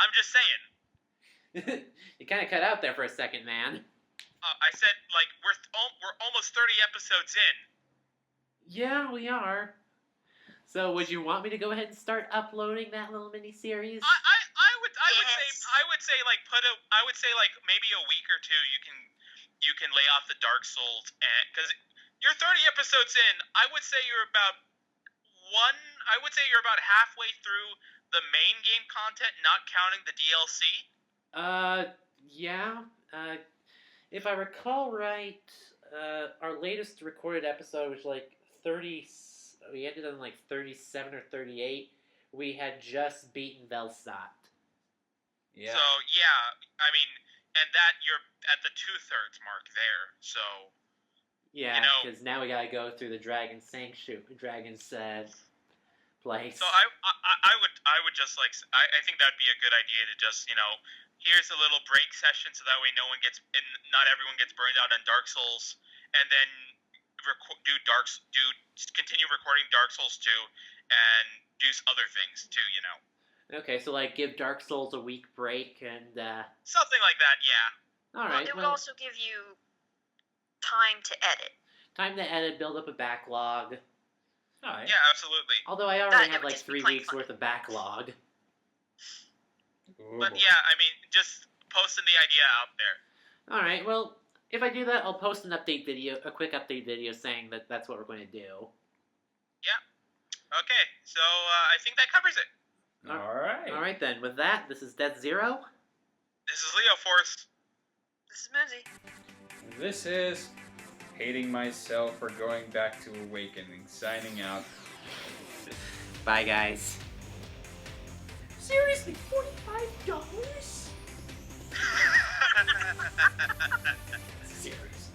I'm just saying. You kind of cut out there for a second, man. I said like we're almost 30 episodes in. Yeah, we are. So, would you want me to go ahead and start uploading that little mini series? I would Yes. say like maybe a week or two you can lay off the Dark Souls, and because you're 30 episodes in, I would say you're about halfway through the main game content, not counting the DLC. Yeah. If I recall right, our latest recorded episode was like 30. We ended on like 37 or 38. We had just beaten Velsat. Yeah. So yeah, I mean, and that you're at the 2/3 mark there. So Yeah, you know, because now we gotta go through the Dragon Dragon's place. so I would just like I think that'd be a good idea to just here's a little break session so that way not everyone gets burned out on Dark Souls, and then continue recording Dark Souls 2 and do other things too. Okay, so like give Dark Souls a week break and Something like that. Yeah. all Well, right. it would Well, also give you time to edit. time to edit, build up a backlog. Alright. Yeah, absolutely. Although I already It have would like just be 3 plain weeks fun. worth of backlog. Ooh. But yeah, I mean, just posting the idea out there. All right. Well, if I do that, I'll post a quick update video saying that that's what we're going to do. Okay, so I think that covers it. Alright. All right then. With that, this is Death Zero. This is Leo Force. This is Muzi. This is hating myself for going back to Awakening, signing out. Bye, guys. Seriously, $45? Seriously.